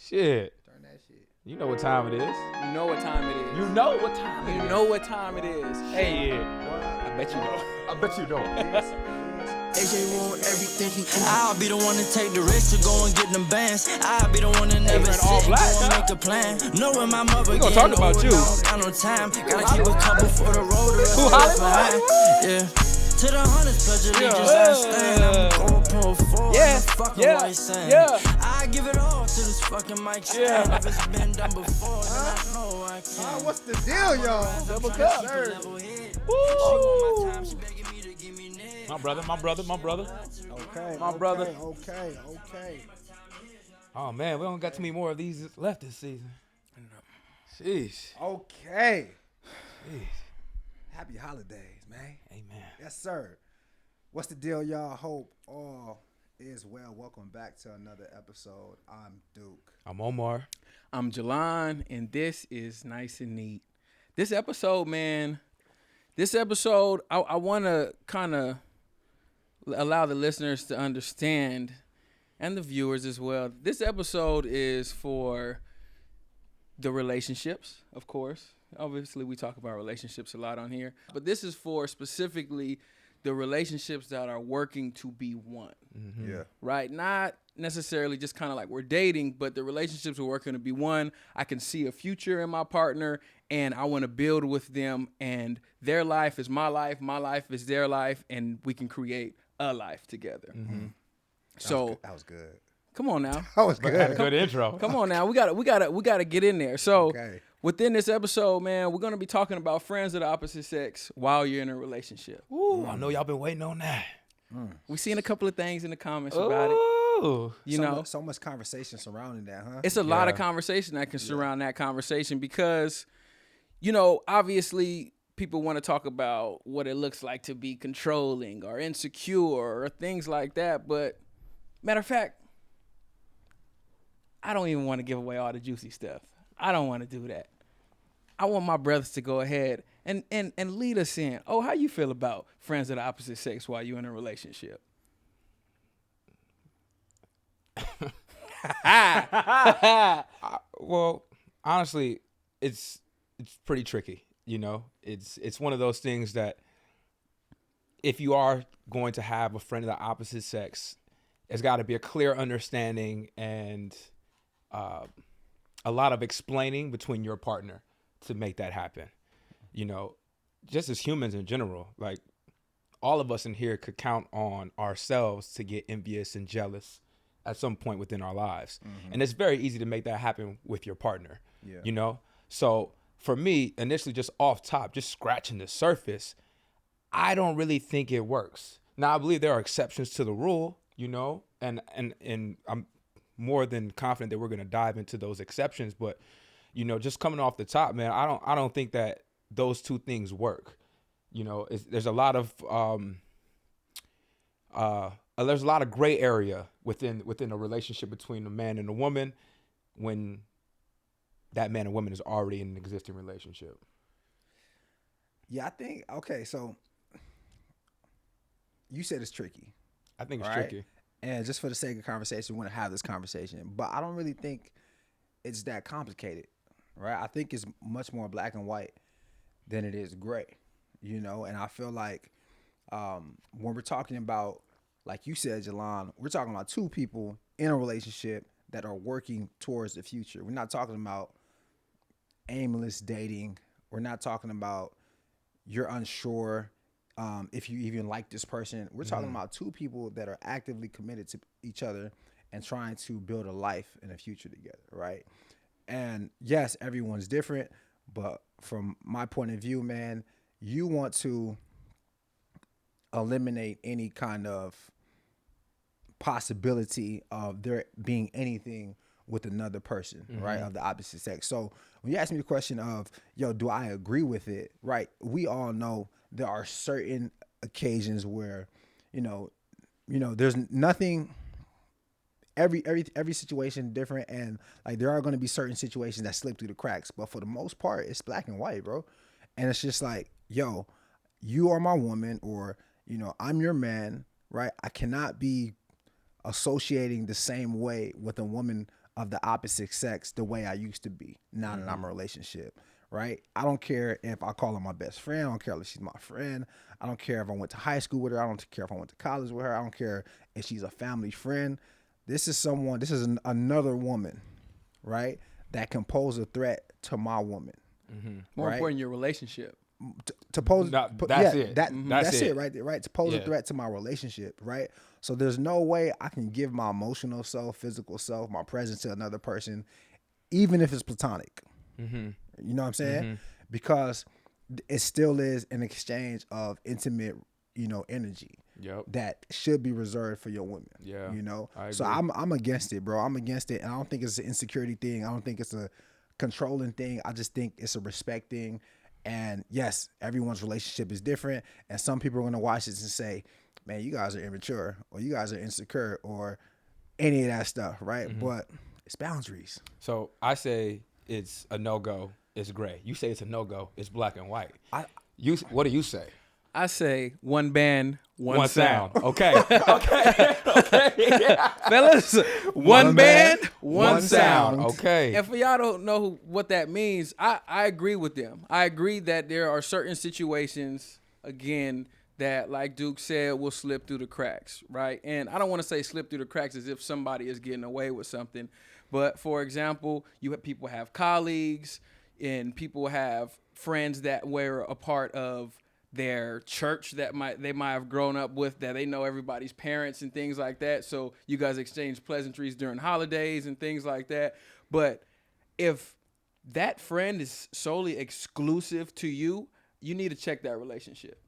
Shit. Turn that shit. You know what time it is. You know what time it is. You know what time it is. You know what time it is. Hey, Yeah. I bet you know. I bet you don't. AJ want everything he can. I'll be the one to take the risk to go and get them bands. I'll be the one to never man, sit all and black, go and huh? make a plan. Knowing my mother We gonna talk about you. Got no time. Gotta keep a couple for the road. Who hollering? Yeah. To the hundreds, pledge allegiance, I stand. I'm going pull forward. Yeah, Fucking yeah, white sand. yeah. I give it all to this fucking mic stand. If it's been done before, then I know I can. What's the deal, y'all? Double cup. Level head. Woo. She begging me to give me neck. My brother. Okay. My brother. Okay. Oh man, we don't got too many more of these left this season. Sheesh. Okay. Jeez. Happy holidays, man. Amen. Yes, sir. What's the deal, y'all? Hope all is well. Welcome back to another episode. I'm Duke. I'm Omar. I'm Jalan, and this is Nice and Neat. This episode, man, I want to kind of allow the listeners to understand, and the viewers as well. This episode is for the relationships, of course. Obviously, we talk about relationships a lot on here, but this is for specifically the relationships that are working to be one. Mm-hmm. Yeah. Right? Not necessarily just kind of like we're dating, but the relationships are working to be one. I can see a future in my partner, and I want to build with them, and their life is my life is their life, and we can create a life together. Mm-hmm. So That was good. come on now. That was Had a good. good intro. Come on now. We gotta get in there. So Okay. within this episode, man, we're gonna be talking about friends of the opposite sex while you're in a relationship. Ooh, I know y'all been waiting on that. We've seen a couple of things in the comments about it. Ooh. You so know, much, so much conversation surrounding that, huh? it's a lot of Yeah. conversation that can surround that conversation because, you know, obviously people want to talk about what it looks like to be controlling or insecure or things like that. But matter of fact, I don't even want to give away all the juicy stuff. I don't want to do that. I want my brothers to go ahead and lead us in. Oh, how you feel about friends of the opposite sex while you're in a relationship? Well, honestly, it's pretty tricky. You know, it's one of those things that if you are going to have a friend of the opposite sex, it's got to be a clear understanding and a lot of explaining between your partner to make that happen. You know, just as humans in general, like all of us in here could count on ourselves to get envious and jealous at some point within our lives. And it's very easy to make that happen with your partner, Yeah. you know? So for me, initially just off top, just scratching the surface, I don't really think it works. Now, I believe there are exceptions to the rule, you know, and I'm more than confident that we're going to dive into those exceptions. But, you know, just coming off the top, man, I don't think that those two things work. You know, there's a lot of gray area within a relationship between a man and a woman when that man and woman is already in an existing relationship. Yeah, I think, okay, so you said it's tricky. I think it's All right. tricky. And just for the sake of conversation, we want to have this conversation. But I don't really think it's that complicated, right? I think it's much more black and white than it is gray, you know? And I feel like when we're talking about, like you said, Jalan, we're talking about two people in a relationship that are working towards the future. We're not talking about aimless dating. We're not talking about you're unsure if you even like this person. We're talking about two people that are actively committed to each other and trying to build a life and a future together, right? And yes, everyone's different, but from my point of view, man, you want to eliminate any kind of possibility of there being anything with another person, right, of the opposite sex. So when you ask me the question of, yo, do I agree with it, right, we all know there are certain occasions where, you know, there's nothing, every situation different, and like there are going to be certain situations that slip through the cracks, but for the most part, it's black and white, bro. And it's just like, yo, you are my woman, or, you know, I'm your man, right? I cannot be associating the same way with a woman of the opposite sex the way I used to be now that I'm in a relationship, right? I don't care if I call her my best friend. I don't care if she's my friend. I don't care if I went to high school with her. I don't care if I went to college with her. I don't care if she's a family friend. This is another woman, right, that can pose a threat to my woman. More right? important, your relationship. To pose, that's it. That's it, right? To pose a threat to my relationship, right? So there's no way I can give my emotional self, physical self, my presence to another person, even if it's platonic. You know what I'm saying? Because it still is an exchange of intimate, energy that should be reserved for your women. So I'm against it, bro. I'm against it, and I don't think it's an insecurity thing. I don't think it's a controlling thing. I just think it's a respect thing. And yes, everyone's relationship is different, and some people are going to watch this and say, man, you guys are immature, or you guys are insecure, or any of that stuff, right? But it's boundaries. So I say it's a no-go, it's gray. You say it's a no-go, it's black and white. What do you say? I say one band, one sound. Okay. Yeah. Fellas, one band, one sound. Okay. And for y'all don't know what that means, I agree with them. I agree that there are certain situations, again, that, like Duke said, will slip through the cracks, right? And I don't want to say slip through the cracks as if somebody is getting away with something. But, for example, people have colleagues and people have friends that were a part of their church that they might have grown up with, that they know everybody's parents and things like that. So you guys exchange pleasantries during holidays and things like that. But if that friend is solely exclusive to you, you need to check that relationship.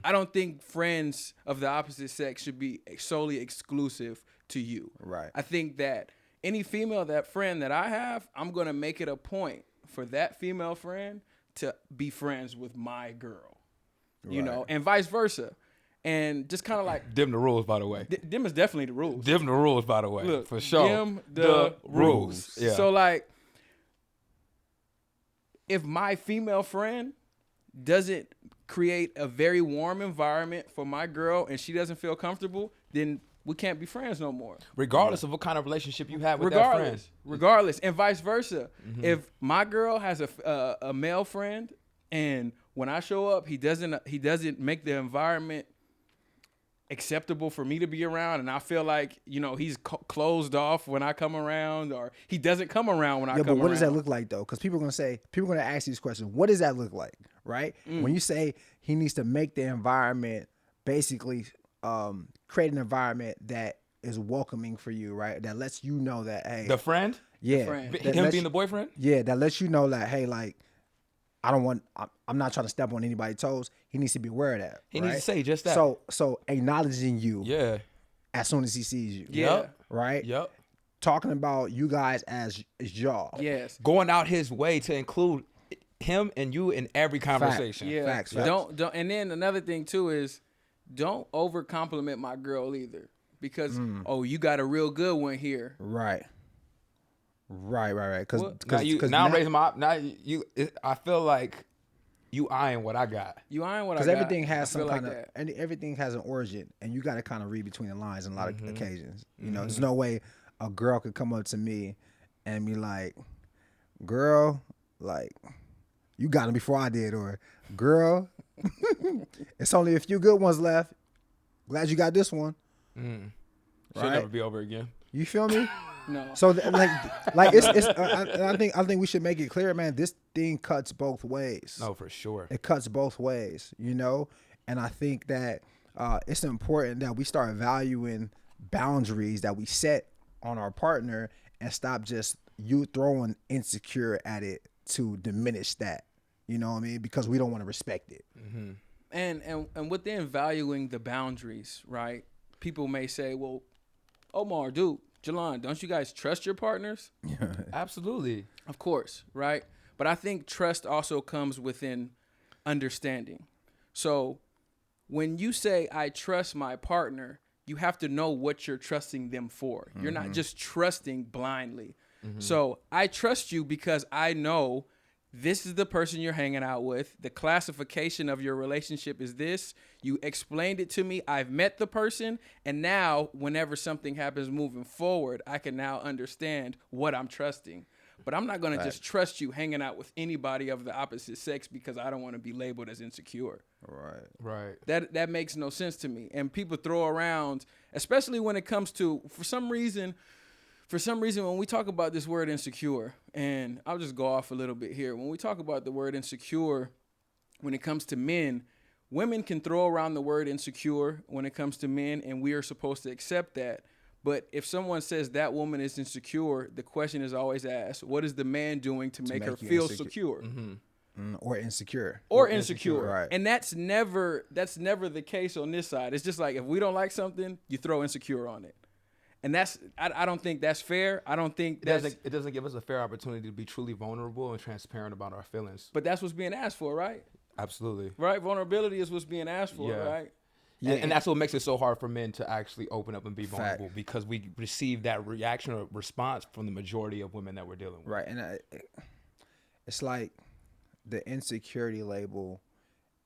I don't think friends of the opposite sex should be solely exclusive to you. Right. I think that any female friend that I have, I'm going to make it a point for that female friend to be friends with my girl. You know, and vice versa. And just kind of like... Dim the rules, by the way. Dim is definitely the rules. Dim the rules, by the way. Look, for sure. Dim the rules. Yeah. So, like, if my female friend doesn't create a very warm environment for my girl and she doesn't feel comfortable, then we can't be friends no more. Regardless of what kind of relationship you have with that friend. Regardless. And vice versa. If my girl has a male friend and when I show up, he doesn't make the environment acceptable for me to be around, and I feel like he's closed off when I come around, or he doesn't come around when I come around. But what does that look like though? Because people are gonna ask these questions. What does that look like, right? When you say he needs to make the environment, basically create an environment that is welcoming for you, right? That lets you know that, hey, the friend, him being the boyfriend, that lets you know that, hey, like, I'm not trying to step on anybody's toes. He needs to be aware of that. He needs to say just that. So acknowledging you, as soon as he sees you, right, talking about you guys as y'all, going out his way to include him and you in every conversation. Facts. Don't. And then another thing too is, don't over compliment my girl either, because you got a real good one here, right. Because I'm raising my I feel like you eyeing what I got. You eyeing what I got. Because everything has some kind of, and everything has an origin, and you got to kind of read between the lines on a lot of occasions. There's no way a girl could come up to me and be like, "Girl, like, you got him before I did," or "Girl, it's only a few good ones left. Glad you got this one." Should never be over again. You feel me? No. So it's I think we should make it clear, man. This thing cuts both ways. No, for sure. It cuts both ways, and I think that it's important that we start valuing boundaries that we set on our partner and stop just you throwing insecure at it to diminish that. You know what I mean? Because we don't want to respect it. And within valuing the boundaries, right? People may say, well, Omar, dude, Jalon, don't you guys trust your partners? Absolutely. Of course, right? But I think trust also comes within understanding. So when you say, I trust my partner, you have to know what you're trusting them for. You're not just trusting blindly. So I trust you because I know this is the person you're hanging out with. The classification of your relationship is this. You explained it to me. I've met the person. And now, whenever something happens moving forward, I can now understand what I'm trusting. But I'm not going to just trust you hanging out with anybody of the opposite sex because I don't want to be labeled as insecure. Right. That makes no sense to me. And people throw around, especially when it comes to, for some reason, when we talk about this word insecure, and I'll just go off a little bit here. When we talk about the word insecure, when it comes to men, women can throw around the word insecure when it comes to men, and we are supposed to accept that. But if someone says that woman is insecure, the question is always asked, what is the man doing to make her feel secure? Or insecure. Or insecure. Right. And that's never the case on this side. It's just like, if we don't like something, you throw insecure on it. And I don't think that's fair. I don't think it doesn't give us a fair opportunity to be truly vulnerable and transparent about our feelings. But that's what's being asked for, right? Absolutely. Right? Vulnerability is what's being asked for, right? Yeah, and that's what makes it so hard for men to actually open up and be vulnerable, because we receive that reaction or response from the majority of women that we're dealing with. Right, and it's like the insecurity label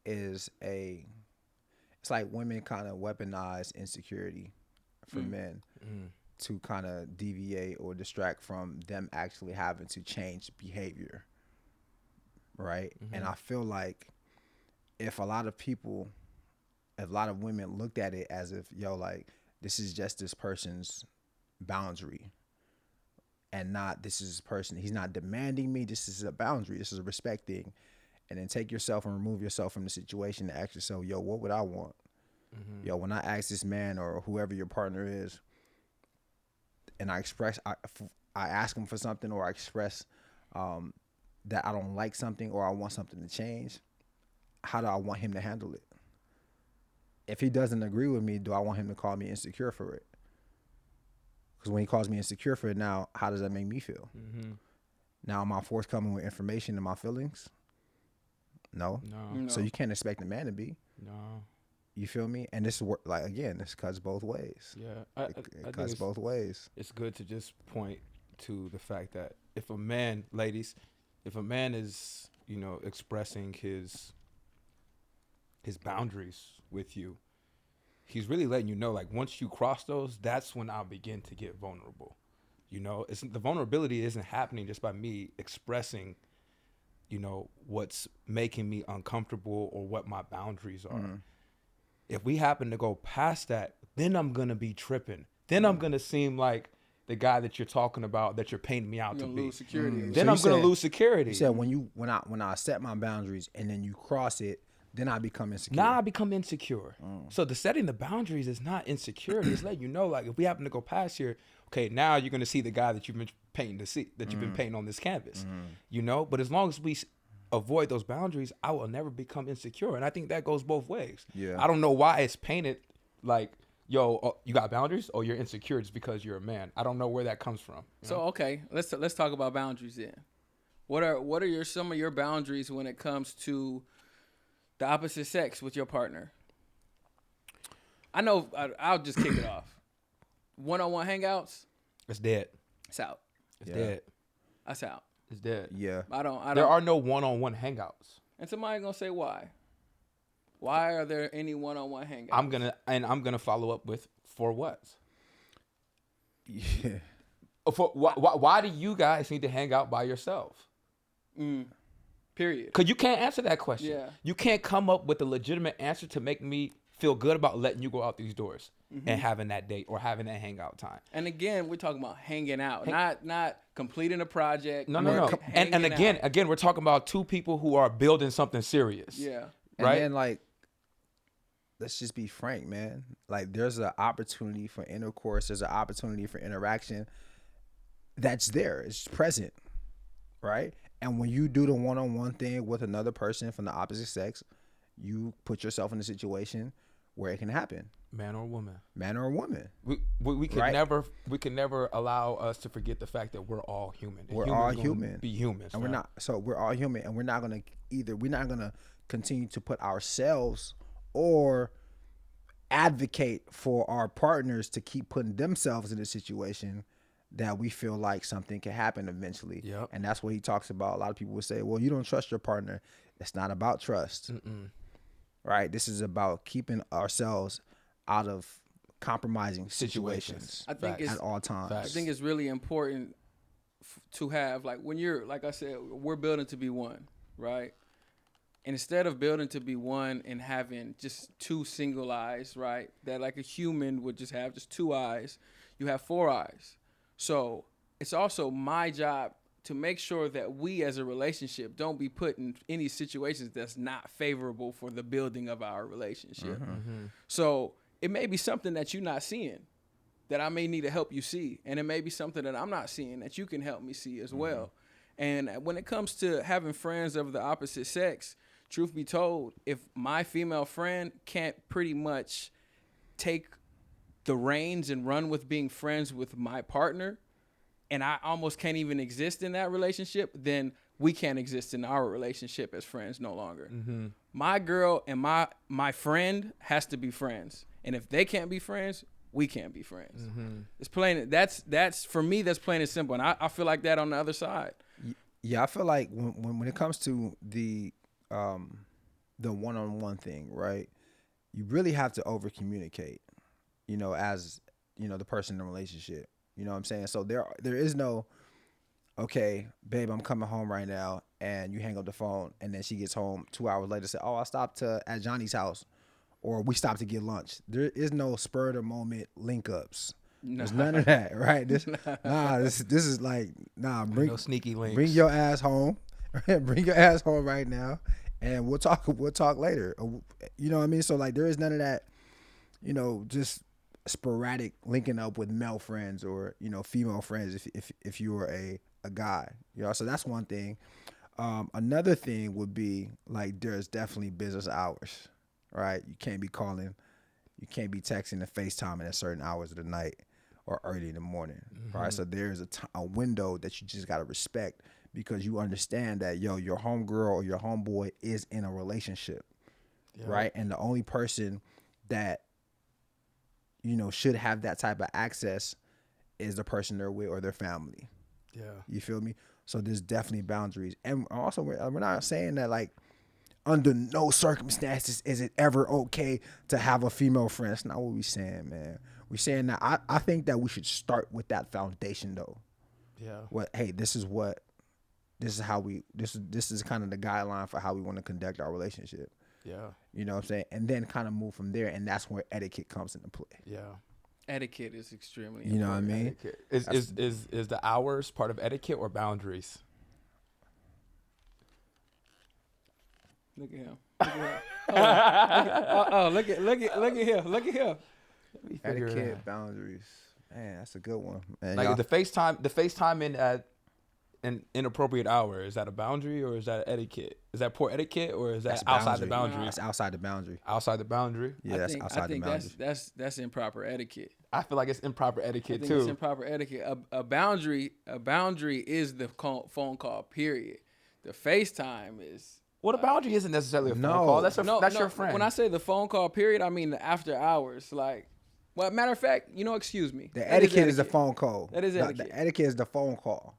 it's like women kind of weaponize insecurity for men to kind of deviate or distract from them actually having to change behavior, right? And I feel like if a lot of women looked at it as if, like, this is just this person's boundary and not this is his person. He's not demanding me. This is a boundary. This is a respecting. And then take yourself and remove yourself from the situation and ask yourself, what would I want? When I ask this man or whoever your partner is, and I ask him for something, or I express that I don't like something or I want something to change, how do I want him to handle it? If he doesn't agree with me, do I want him to call me insecure for it? Because when he calls me insecure for it now, how does that make me feel? Now, am I forthcoming with information and my feelings? No. So you can't expect a man to be. No. You feel me? And this this cuts both ways. Yeah, it cuts both ways. It's good to just point to the fact that if a man, ladies, if a man is, expressing his boundaries with you, he's really letting you know, like, once you cross those, that's when I'll begin to get vulnerable. The vulnerability isn't happening just by me expressing, what's making me uncomfortable or what my boundaries are. If we happen to go past that, then I'm going to be tripping. Then I'm going to seem like the guy that you're talking about, that you're painting me out to be. Lose security. Then I'm going to lose security. You said when I set my boundaries and then you cross it, then I become insecure. Now I become insecure. So the setting the boundaries is not insecurity. It's letting you know, like, if we happen to go past here, okay, now you're going to see the guy that you've been painting you've been painting on this canvas. But as long as we avoid those boundaries, I will never become insecure. And I think that goes both ways. Yeah. I don't know why it's painted like, you got boundaries? Oh, you're insecure just because you're a man. I don't know where that comes from. So, okay, let's talk about boundaries then. What are some of your boundaries when it comes to the opposite sex with your partner? I know I'll just kick it off. One-on-one hangouts? It's dead. It's out. It's dead. That's out. It's dead. Yeah. I don't. There are no one-on-one hangouts. And somebody gonna say why? Why are there any one-on-one hangouts? I'm gonna follow up with, for what? Yeah. Why do you guys need to hang out by yourself? Period. Because you can't answer that question. Yeah. You can't come up with a legitimate answer to make me feel good about letting you go out these doors and having that date or having that hangout time. And again, we're talking about hanging out, not completing a project. No. And again, we're talking about two people who are building something serious. Yeah. Right. And then, let's just be frank, man. Like, there's an opportunity for intercourse. There's an opportunity for interaction. That's there. It's present, right? And when you do the one-on-one thing with another person from the opposite sex, you put yourself in a situation where it can happen. Man or woman. Man or woman. We can never allow us to forget the fact that we're all human. We're all human. Be humans. And we're all human, and we're not gonna continue to put ourselves or advocate for our partners to keep putting themselves in a situation that we feel like something can happen eventually. Yep. And that's what he talks about. A lot of people would say, well, you don't trust your partner. It's not about trust. Right? This is about keeping ourselves out of compromising situations I think at all times. I think it's really important to have, like, when you're, like I said, we're building to be one, right? And instead of building to be one and having just two single eyes, right, that like a human would just have just two eyes, you have four eyes. So it's also my job to make sure that we as a relationship don't be put in any situations that's not favorable for the building of our relationship. So it may be something that you're not seeing that I may need to help you see. And it may be something that I'm not seeing that you can help me see as well. And when it comes to having friends of the opposite sex, truth be told, if my female friend can't pretty much take the reins and run with being friends with my partner, and I almost can't even exist in that relationship, then we can't exist in our relationship as friends no longer. My girl and my friend has to be friends. And if they can't be friends, we can't be friends. It's plain. That's for me, that's plain and simple. And I feel like that on the other side. Yeah, I feel like when it comes to the one-on-one thing, right? You really have to over communicate, as the person in the relationship. You know what I'm saying? So there is no, okay, babe, I'm coming home right now, and you hang up the phone, and then she gets home 2 hours later, say, oh, I stopped at Johnny's house, or we stopped to get lunch. There is no spur of the moment link ups. There's none of that, right? This is like, bring No sneaky links. Bring your ass home. Bring your ass home right now, and we'll talk later. You know what I mean? So like, there is none of that, just sporadic linking up with male friends or female friends if you are a guy. So that's one thing. Another thing would be like, there's definitely business hours, right? You can't be calling, you can't be texting and FaceTiming at certain hours of the night or early in the morning, right? So there's a window that you just got to respect, because you understand that, your homegirl or your homeboy is in a relationship, right? And the only person that, should have that type of access is the person they're with or their family. Yeah. You feel me? So there's definitely boundaries. And also, we're not saying that, like, under no circumstances is it ever okay to have a female friend. That's not what we're saying, man. We're saying that I think that we should start with that foundation, though. Yeah. This is kind of the guideline for how we want to conduct our relationship. Yeah. You know what I'm saying? And then kind of move from there, and that's where etiquette comes into play. Yeah. Etiquette is extremely important. You know what I mean? Etiquette. Is the hours part of etiquette or boundaries? Look at him. Look at him. Look at him. Etiquette, boundaries. Man, that's a good one. Man, like the FaceTime in an inappropriate hour, is that a boundary or is that etiquette? Is that poor etiquette or is that outside the boundary? That's outside the boundary. Outside the boundary? Yeah, that's outside the boundary. That's improper etiquette. I feel like it's improper etiquette too. It's improper etiquette. A boundary is the phone call, period. The FaceTime is. Well, the boundary isn't necessarily a phone call. That's your friend. When I say the phone call period, I mean the after hours. Like, well, matter of fact, excuse me. The etiquette is the phone call. That is etiquette. The etiquette is the phone call.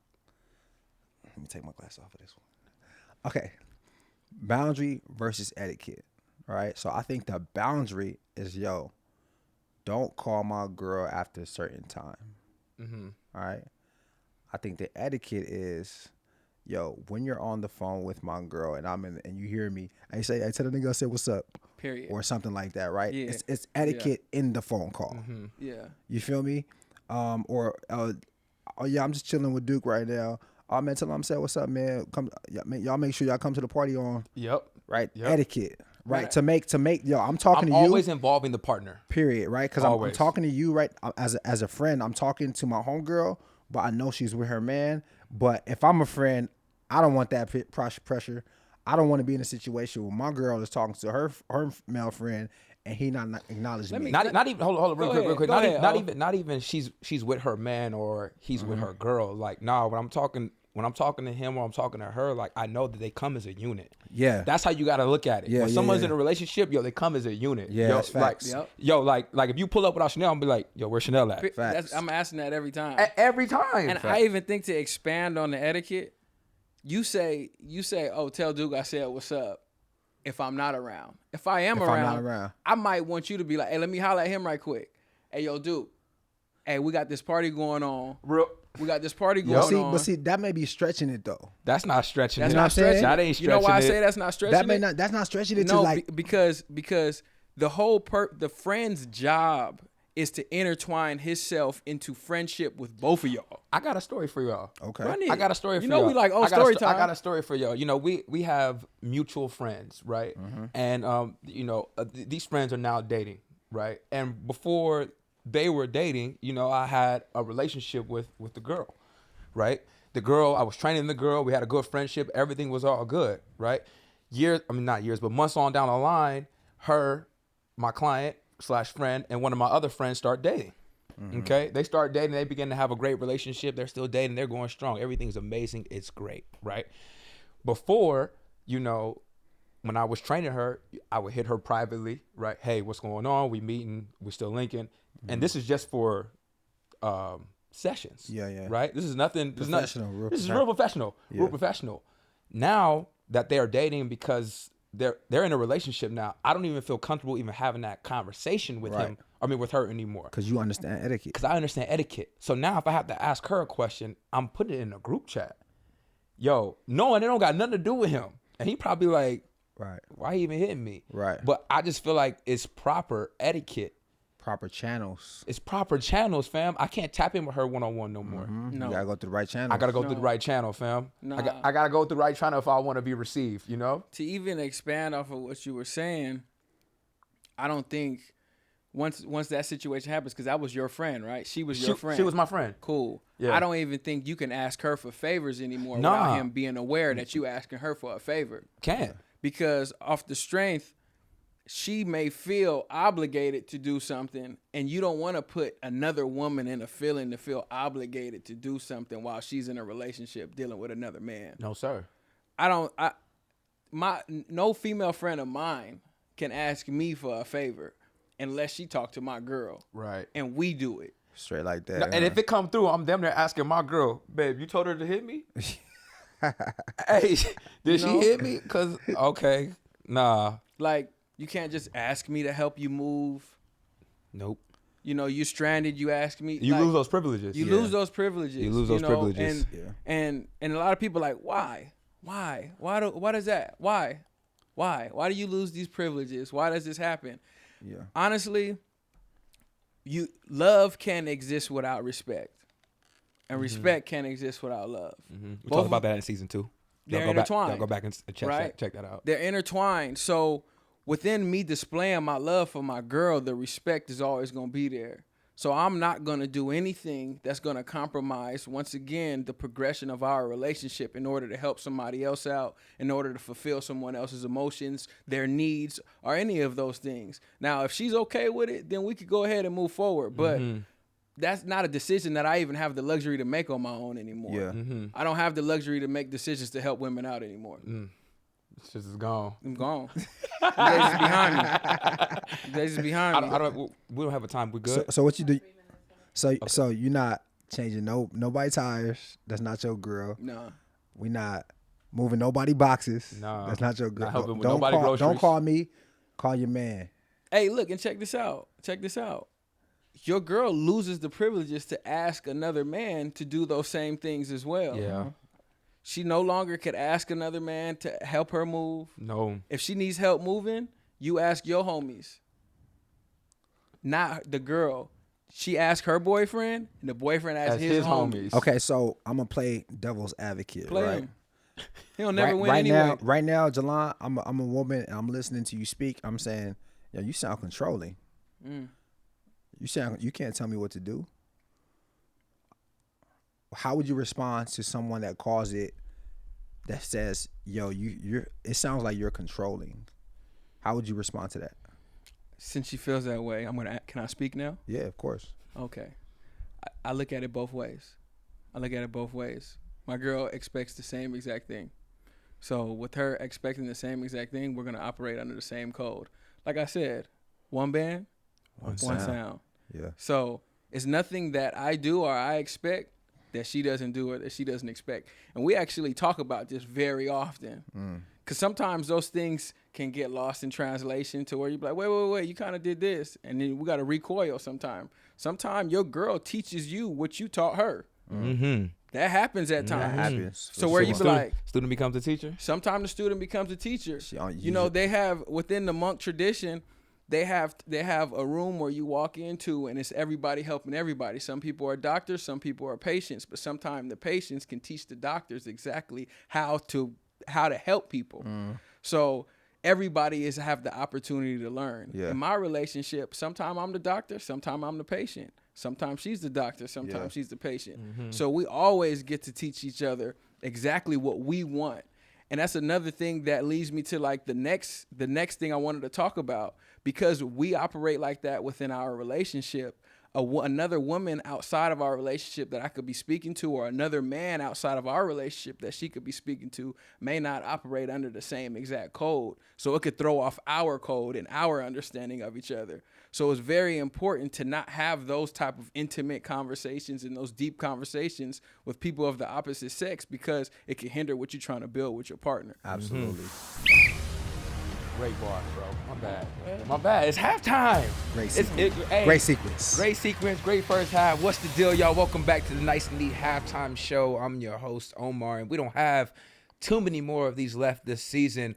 Let me take my glass off of this one. Okay. Boundary versus etiquette. Right? So I think the boundary is, don't call my girl after a certain time. All right? I think the etiquette is, when you're on the phone with my girl and and you hear me, I tell the nigga, I say, what's up? Period. Or something like that, right? Yeah. It's etiquette in the phone call. Yeah. You feel me? I'm just chilling with Duke right now. Oh, man, tell him I'm saying, what's up, man? Come, y'all make sure y'all come to the party on. Yep. Right? Yep. Etiquette. Right? To make, I'm talking to you. I'm always involving the partner. Period. Right? Because I'm talking to you, right? As a friend, I'm talking to my homegirl, but I know she's with her man. But if I'm a friend, I don't want that pressure. I don't want to be in a situation where my girl is talking to her male friend and he not acknowledging me. Not even hold on real quick. Go ahead. Not even she's with her man or he's with her girl. Like, nah, when I'm talking when I'm talking to him or I'm talking to her, like I know that they come as a unit. Yeah. That's how you got to look at it. Yeah, When yeah, someone's yeah. in a relationship, they come as a unit. Yeah, yo, that's facts. Yep. Like if you pull up without Chanel, I'm be like, yo, where's Chanel at? Facts. I'm asking that every time. Every time. And I even think to expand on the etiquette, you say, oh, tell Duke I said what's up if I'm not around. If I'm not around, I might want you to be like, hey, let me holler at him right quick. Hey, yo, Duke. Hey, we got this party going on. We got this party going on. But see, that may be stretching it though. That's not stretching That's it. not stretching. That ain't stretching it. You know why I say that's not stretching it? That's not stretching it to No, like because the whole the friend's job is to intertwine himself into friendship with both of y'all. I got a story for y'all. Okay. Run it. I got a story for y'all. You know we like story time. I got a story for y'all. You know, we have mutual friends, right? And these friends are now dating, right? And before they were dating, I had a relationship with the girl, right? The girl, I was training the girl. We had a good friendship. Everything was all good, right? Not years, but months on down the line, my client / friend, and one of my other friends start dating. Okay, they start dating. They begin to have a great relationship. They're still dating. They're going strong. Everything's amazing. It's great, right? Before, when I was training her, I would hit her privately, right? Hey, what's going on? We meeting. We still linking. And this is just for sessions. Yeah. Right? This is nothing. This is real professional. Yeah. Real professional. Now that they are dating because they're in a relationship now, I don't even feel comfortable even having that conversation with him. With her anymore. Because you understand etiquette. Because I understand etiquette. So now if I have to ask her a question, I'm putting it in a group chat. Yo, knowing it don't got nothing to do with him. And he probably like, right, why he even hitting me? Right. But I just feel like it's proper etiquette. Proper channels. It's proper channels, fam. I can't tap in with her one-on-one no more. No. You gotta go through the right channel. I gotta go through the right channel, fam. Nah. I gotta go through the right channel if I want to be received, To even expand off of what you were saying, I don't think once that situation happens, because that was your friend, right? She was your friend. She was my friend. Cool. Yeah. I don't even think you can ask her for favors anymore Nah. without him being aware that you asking her for a favor. Can't. Because off the strength, she may feel obligated to do something, and you don't want to put another woman in a feeling to feel obligated to do something while she's in a relationship dealing with another man. No, sir. No female friend of mine can ask me for a favor unless she talk to my girl. Right. And we do it. Straight like that. And if it come through, I'm damn near asking my girl, babe, you told her to hit me? Hey, did she hit me? Because, okay, nah. Like, you can't just ask me to help you move. Nope. You stranded, you ask me. You lose those privileges. You lose those privileges. You lose those privileges. And a lot of people are like, why? Why does that? Why do you lose these privileges? Why does this happen? Yeah. Honestly, love can't exist without respect. And respect can't exist without love. We talked about that in season 2. They're intertwined. Y'all go back and check that out. They're intertwined. So within me displaying my love for my girl, the respect is always going to be there. So I'm not going to do anything that's going to compromise, once again, the progression of our relationship in order to help somebody else out, in order to fulfill someone else's emotions, their needs, or any of those things. Now, if she's okay with it, then we could go ahead and move forward. But that's not a decision that I even have the luxury to make on my own anymore. Yeah. I don't have the luxury to make decisions to help women out anymore. This is gone. I'm gone. Days is behind me. Days is behind me. We don't have a time. We good? So what you do? So you're not changing nobody's tires. That's not your girl. No. We not moving nobody boxes. No. That's not your girl. Not helping with nobody groceries. Don't call me. Call your man. Hey, look, and check this out. Your girl loses the privileges to ask another man to do those same things as well. Yeah. She no longer could ask another man to help her move. No. If she needs help moving, you ask your homies. Not the girl. She asked her boyfriend, and the boyfriend asked his homies. Okay, so I'm gonna play devil's advocate. Play right? him. He'll never win right anyway. Right now, Jalon, I'm a woman, and I'm listening to you speak. I'm saying, yo, you sound controlling. You can't tell me what to do. How would you respond to someone that calls it, that says, yo, it sounds like you're controlling? How would you respond to that? Since she feels that way, can I speak now? Yeah, of course. Okay. I look at it both ways. My girl expects the same exact thing. So with her expecting the same exact thing, we're going to operate under the same code. Like I said, one band, one sound. Yeah. So it's nothing that I do or I expect that she doesn't do or that she doesn't expect. And we actually talk about this very often. Because sometimes those things can get lost in translation to where you're like, wait, you kind of did this. And then we got to recoil sometime. Sometimes your girl teaches you what you taught her. Mm-hmm. That happens at times. That happens. So where you be like, student becomes a teacher. sometimes the student becomes a teacher. You know, they have within the monk tradition, they have a room where you walk into and it's everybody helping everybody. Some people are doctors, some people are patients, but sometimes the patients can teach the doctors exactly how to help people. So everybody have the opportunity to learn. Yeah. In my relationship, sometimes I'm the doctor, sometimes I'm the patient. Sometimes she's the doctor, sometimes she's the patient. So we always get to teach each other exactly what we want. And that's another thing that leads me to like the next thing I wanted to talk about, because we operate like that within our relationship. Another woman outside of our relationship that I could be speaking to, or another man outside of our relationship that she could be speaking to, may not operate under the same exact code. So it could throw off our code and our understanding of each other. So it's very important to not have those type of intimate conversations and those deep conversations with people of the opposite sex, because it can hinder what you're trying to build with your partner. Absolutely. Great bar, bro. My bad. It's halftime. Great sequence. Great sequence. Great sequence. Great first half. What's the deal, y'all? Welcome back to the Nice and Neat Halftime Show. I'm your host, Omar, and we don't have too many more of these left this season.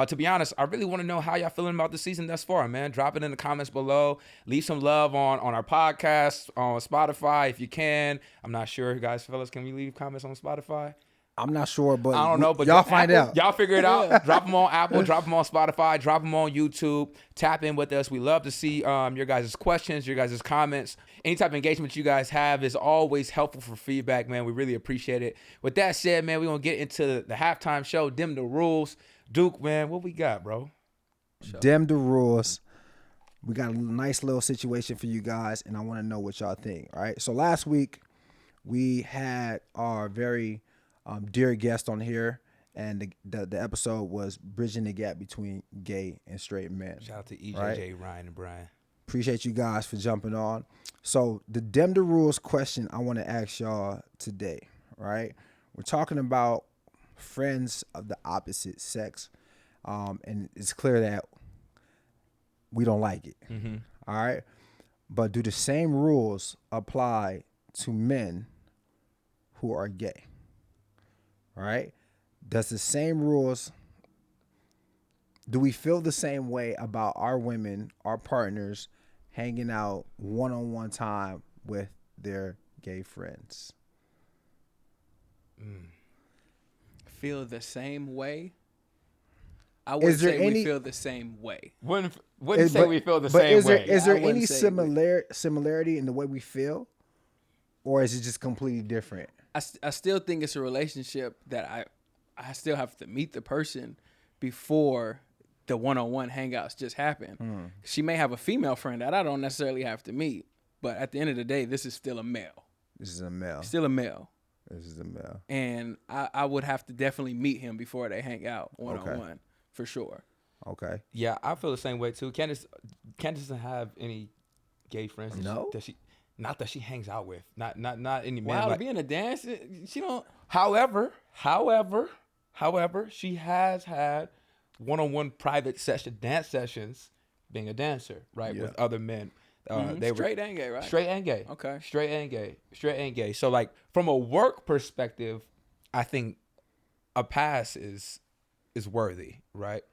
To be honest, I really want to know how y'all feeling about the season thus far, man. Drop it in the comments below. Leave some love on our podcast, on Spotify if you can. I'm not sure, guys, fellas. Can we leave comments on Spotify? I'm not sure, but I don't know, but y'all find Apple, out. Y'all figure it out. Drop them on Apple, drop them on Spotify, drop them on YouTube. Tap in with us. We love to see your guys' questions, your guys' comments. Any type of engagement you guys have is always helpful for feedback, man. We really appreciate it. With that said, man, we're going to get into the halftime show, Dim the Rules. Duke, man, what we got, bro? Dim the rules. We got a nice little situation for you guys, and I want to know what y'all think, all right? So last week, we had our very dear guest on here, and the episode was Bridging the Gap Between Gay and Straight Men. Shout out to EJJ, right? Ryan, and Brian. Appreciate you guys for jumping on. So the Dim the Rules question I want to ask y'all today, right? We're talking about friends of the opposite sex, and it's clear that we don't like it, all right? But do the same rules apply to men who are gay? All right. Does the same rules, do we feel the same way about our women, our partners, hanging out one-on-one time with their gay friends? Feel the same way? I wouldn't say we feel the same way. Wouldn't say we feel the same way. Is there any wouldn't similarity in the way we feel? Or is it just completely different? I still think it's a relationship that I still have to meet the person before the one-on-one hangouts just happen. She may have a female friend that I don't necessarily have to meet, but at the end of the day, this is still a male. This is a male. Still a male. This is a male. And I would have to definitely meet him before they hang out one-on-one, for sure. Okay. Yeah, I feel the same way too. Candace doesn't have any gay friends. No? Not that she hangs out with. Not any men. Wow, like, being a dancer, she don't. However, she has had one-on-one private dance sessions, being a dancer, right, with other men. They were Straight and gay, right? Straight and gay. Okay. Straight and gay. So like from a work perspective, I think a pass is worthy, right?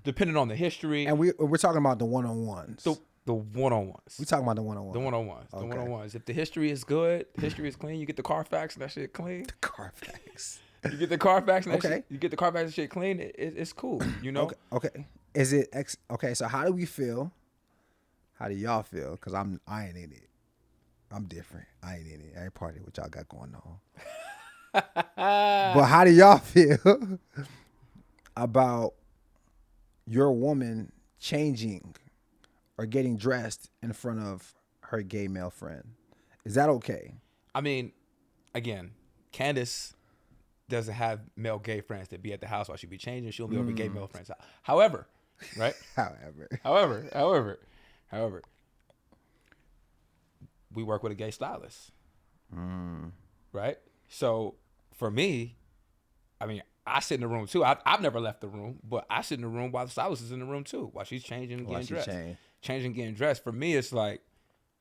Depending on the history. And we're talking about the one-on-ones. The one-on-ones. We're talking about the one-on-ones. The one-on-ones. The Okay. one-on-ones. If the history is good, the history is clean, you get the Carfax and that shit clean. The Carfax. You get the Carfax and that Okay. shit, you get the Carfax and shit clean, it's cool, you know? Okay. Is it okay, so how do we feel? How do y'all feel? Because I ain't in it. I'm different. I ain't in it. I ain't part of what y'all got going on. But how do y'all feel about your woman changing or getting dressed in front of her gay male friend? Is that okay? I mean, again, Candace doesn't have male gay friends that be at the house while she be changing. She'll be over gay male friends. However, right? However, we work with a gay stylist, right? So for me, I mean, I sit in the room too. I've never left the room, but I sit in the room while the stylist is in the room too, while she's changing and getting dressed. Changing, getting dressed. For me, it's like,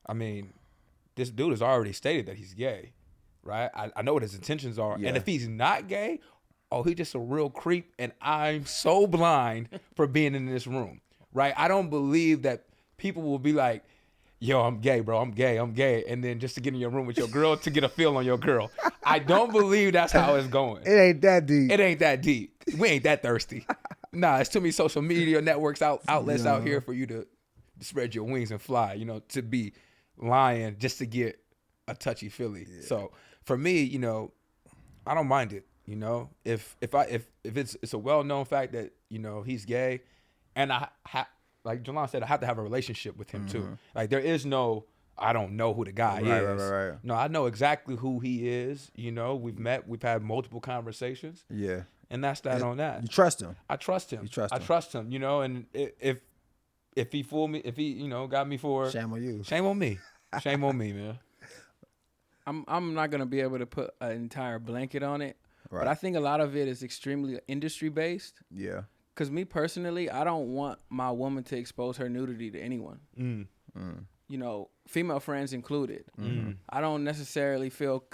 I mean, this dude has already stated that he's gay, right? I know what his intentions are. Yeah. And if he's not gay, oh, he's just a real creep, and I'm so blind for being in this room, right? I don't believe that people will be like, yo, I'm gay, bro. I'm gay. And then just to get in your room with your girl to get a feel on your girl. I don't believe that's how it's going. It ain't that deep. It ain't that deep. We ain't that thirsty. Nah, it's too many social media networks outlets out here for you to spread your wings and fly, you know, to be lying just to get a touchy-feely. Yeah. So for me, you know, I don't mind it, you know. If it's a well-known fact that, you know, he's gay, and like Jelon said, I have to have a relationship with him too. Like there is no, I don't know who the guy is. Right. No, I know exactly who he is. You know, we've met, we've had multiple conversations. Yeah. And that's that on that. You trust him. I trust him. I trust him, you know, and if he fooled me, if he, you know, got me for, shame on you. Shame on me. Shame on me, man. I'm not gonna be able to put an entire blanket on it. Right. But I think a lot of it is extremely industry based. Yeah. Because me personally, I don't want my woman to expose her nudity to anyone. You know, female friends included. I don't necessarily feel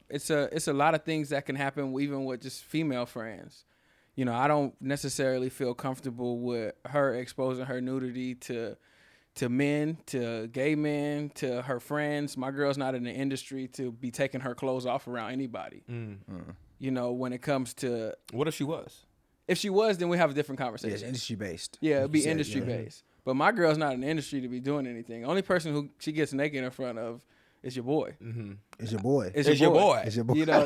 it's a lot of things that can happen even with just female friends. You know, I don't necessarily feel comfortable with her exposing her nudity to men, to gay men, to her friends. My girl's not in the industry to be taking her clothes off around anybody. You know, when it comes to, what if she was? If she was, then we have a different conversation. Yeah, it's industry based. Yeah, it'd be industry based. But my girl's not in the industry to be doing anything. The only person who she gets naked in front of is your boy. It's your boy. It's your boy. It's your boy. You know,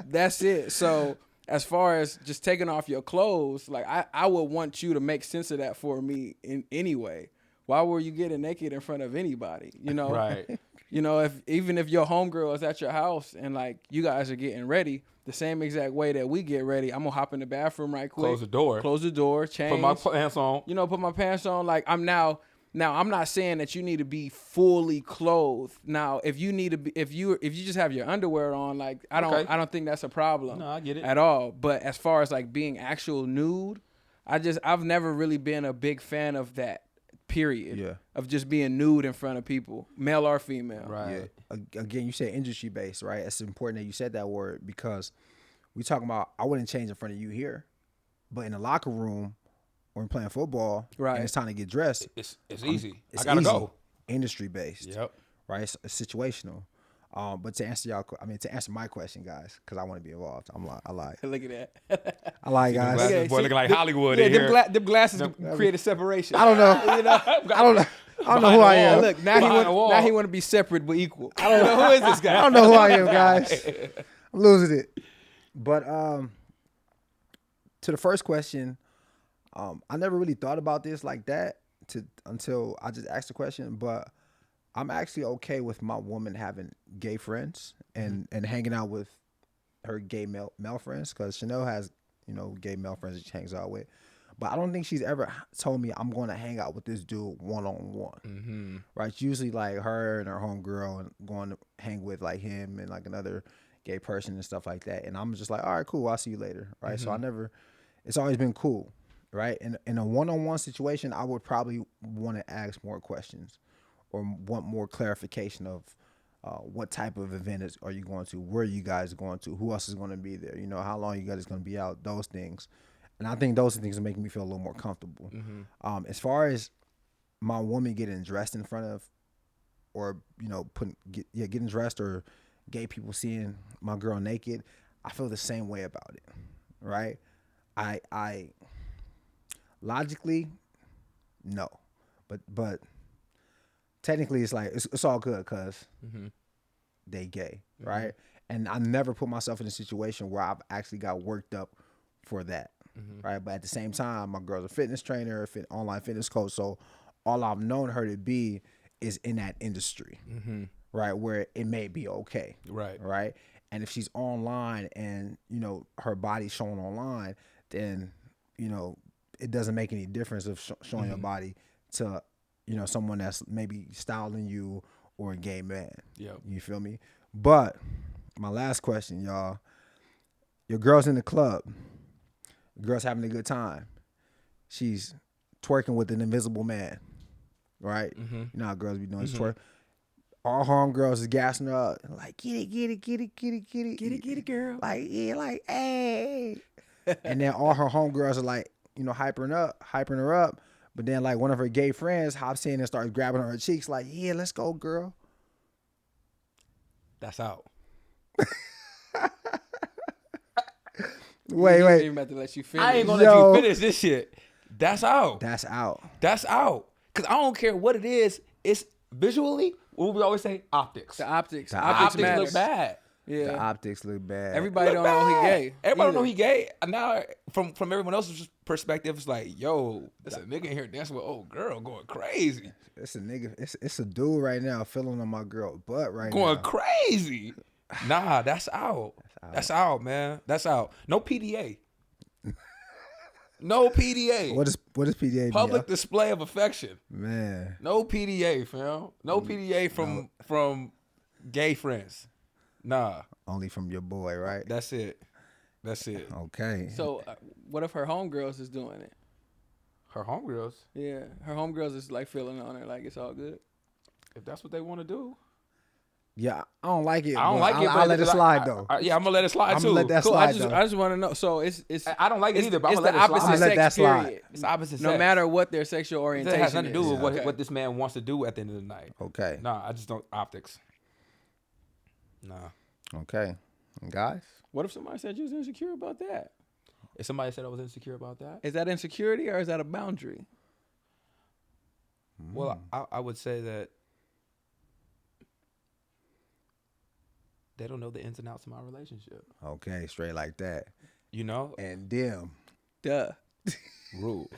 that's it. So as far as just taking off your clothes, like I would want you to make sense of that for me in any way. Why were you getting naked in front of anybody? You know, right? You know, even if your homegirl is at your house and like you guys are getting ready, the same exact way that we get ready, I'm gonna hop in the bathroom right quick. Close the door, change. Put my pants on. You know, put my pants on. Like I'm now I'm not saying that you need to be fully clothed. Now, if you need to be, if you just have your underwear on, like I don't think that's a problem. No, I get it at all. But as far as like being actual nude, I've never really been a big fan of that. Period. Yeah. Of just being nude in front of people, male or female. Right. Yeah. Again, you said industry based, right? It's important that you said that word because we talking about I wouldn't change in front of you here, but in the locker room when we're playing football, right? And it's time to get dressed. It's easy. I gotta go. Industry based. Yep. Right. It's situational. But to answer my question, guys, because I want to be involved. I lied. Look at that. I lied, guys. Glasses, boy, looking like Hollywood. Yeah, them glasses create a separation. I don't know. You know? I don't know who I am. Look, now he want to be separate but equal. I don't know who is this guy. I don't know who I am, guys. I'm losing it. But to the first question, I never really thought about this like that until I just asked the question, but I'm actually okay with my woman having gay friends and hanging out with her gay male friends because Chanel has, you know, gay male friends that she hangs out with. But I don't think she's ever told me I'm going to hang out with this dude one-on-one. Right? It's usually like her and her homegirl and going to hang with like him and like another gay person and stuff like that. And I'm just like, all right, cool. I'll see you later. Right? So it's always been cool. Right? In a one-on-one situation, I would probably want to ask more questions or want more clarification of what type of event are you going to, where are you guys going to, who else is going to be there, you know, how long you guys going to be out, those things. And I think those things are making me feel a little more comfortable. As far as my woman getting dressed in front of, or, you know, getting dressed or gay people seeing my girl naked, I feel the same way about it, right? I logically, no, but technically it's like it's all good because they gay, right? And I never put myself in a situation where I've actually got worked up for that, right? But at the same time, my girl's a fitness trainer, online fitness coach, so all I've known her to be is in that industry, right? Where it may be okay, right? And if she's online and, you know, her body's showing online, then, you know, it doesn't make any difference of showing your body to, you know, someone that's maybe styling you or a gay man. Yep. You feel me? But my last question, y'all. Your girl's in the club. The girl's having a good time. She's twerking with an invisible man, right? You know how girls be doing twerk. All homegirls is gassing her up, like, get it, get it, get it, get it, get it. Get it, girl. Like, yeah, like, hey. And then all her homegirls are like, you know, hyping her up. But then like one of her gay friends hops in and starts grabbing her cheeks, like, yeah, let's go, girl. That's out. Wait. ain't even about to let you finish. I ain't gonna let you finish this shit. That's out. That's out. That's out. Cause I don't care what it is. It's visually. What we always say, optics. The optics. The optics matters. look bad. Yeah. The optics look bad. Everybody Look don't know he bad. gay. Everybody either. don't know he gay. And now, from everyone else's perspective, it's like, yo, there's a nigga in here dancing with old girl going crazy. It's a nigga. It's a dude right now feeling on my girl butt right now. Going crazy. Nah, that's out. That's out, man. That's out. No PDA. No PDA. What is PDA? Public display of affection. Man. No PDA, fam. No PDA from gay friends. Nah. Only from your boy, right? That's it. That's it. Okay. So what if her homegirls is doing it? Her homegirls, Yeah. Her homegirls is like feeling on her like it's all good. if that's what they want to do. Yeah, I don't like it. I don't like it. I'll let it slide though. Yeah, I'm gonna let it slide I'm too. gonna let that Cool. slide I though. just want to know. So it's I don't like it either, but I'm it's gonna the let it slide. opposite I'm gonna let that sex slide. period. It's opposite No sex. matter what their sexual It orientation has nothing to do is. with what, Okay. what this man wants to do at the end of the night. Okay. Nah, I just don't optics. Nah. Okay. Guys. What if somebody said you was insecure about that? If somebody said I was insecure about that, Is that insecurity or is that a boundary? well, I would say that they don't know the ins and outs of my relationship. Okay, straight like that. You know, And them. Duh. rules.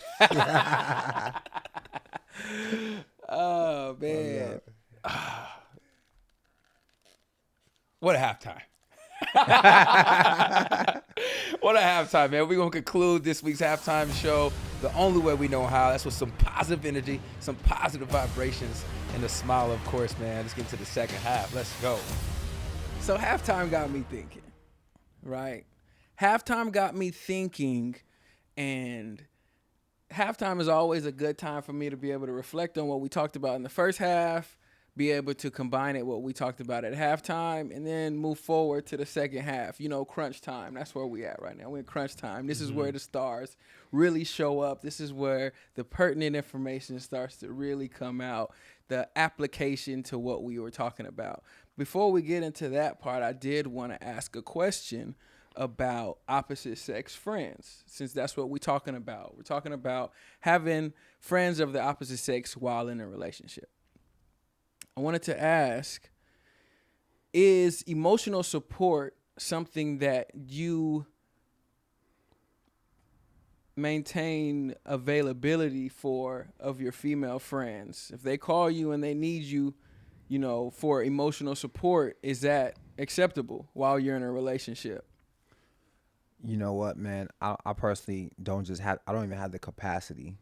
Oh man. What a halftime. What a halftime, man. We're going to conclude this week's halftime show the only way we know how. That's with some positive energy, some positive vibrations, and a smile, of course, man. Let's get into the second half. Let's go. So halftime got me thinking, right? Halftime got me thinking, and halftime is always a good time for me to be able to reflect on what we talked about in the first half, be able to combine it what we talked about at halftime, and then move forward to the second half. You know, crunch time. That's where we at right now. We're in crunch time. This is where the stars really show up. This is where the pertinent information starts to really come out, the application to what we were talking about. Before we get into that part, I did want to ask a question about opposite sex friends, since that's what we're talking about. We're talking about having friends of the opposite sex while in a relationship. I wanted to ask, is emotional support something that you maintain availability for of your female friends? If they call you and they need you, you know, for emotional support, is that acceptable while you're in a relationship? You know what, man? I personally don't even have the capacity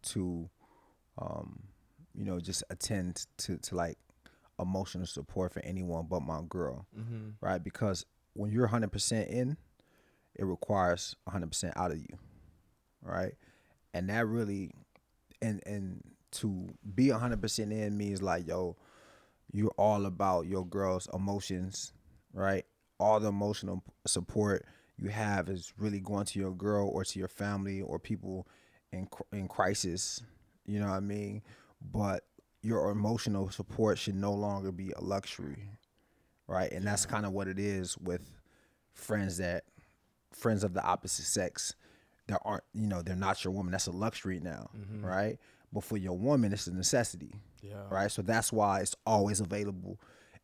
to, you know, just attend to like emotional support for anyone but my girl, right? Because when you're 100% in, it requires 100% out of you, right? And that really, and to be 100% in means like, yo, you're all about your girl's emotions, right? All the emotional support you have is really going to your girl or to your family or people in crisis, you know what I mean? But your emotional support should no longer be a luxury, right? And that's kind of what it is with friends of the opposite sex that aren't, you know, they're not your woman. That's a luxury now, right? But for your woman, it's a necessity, right? So that's why it's always available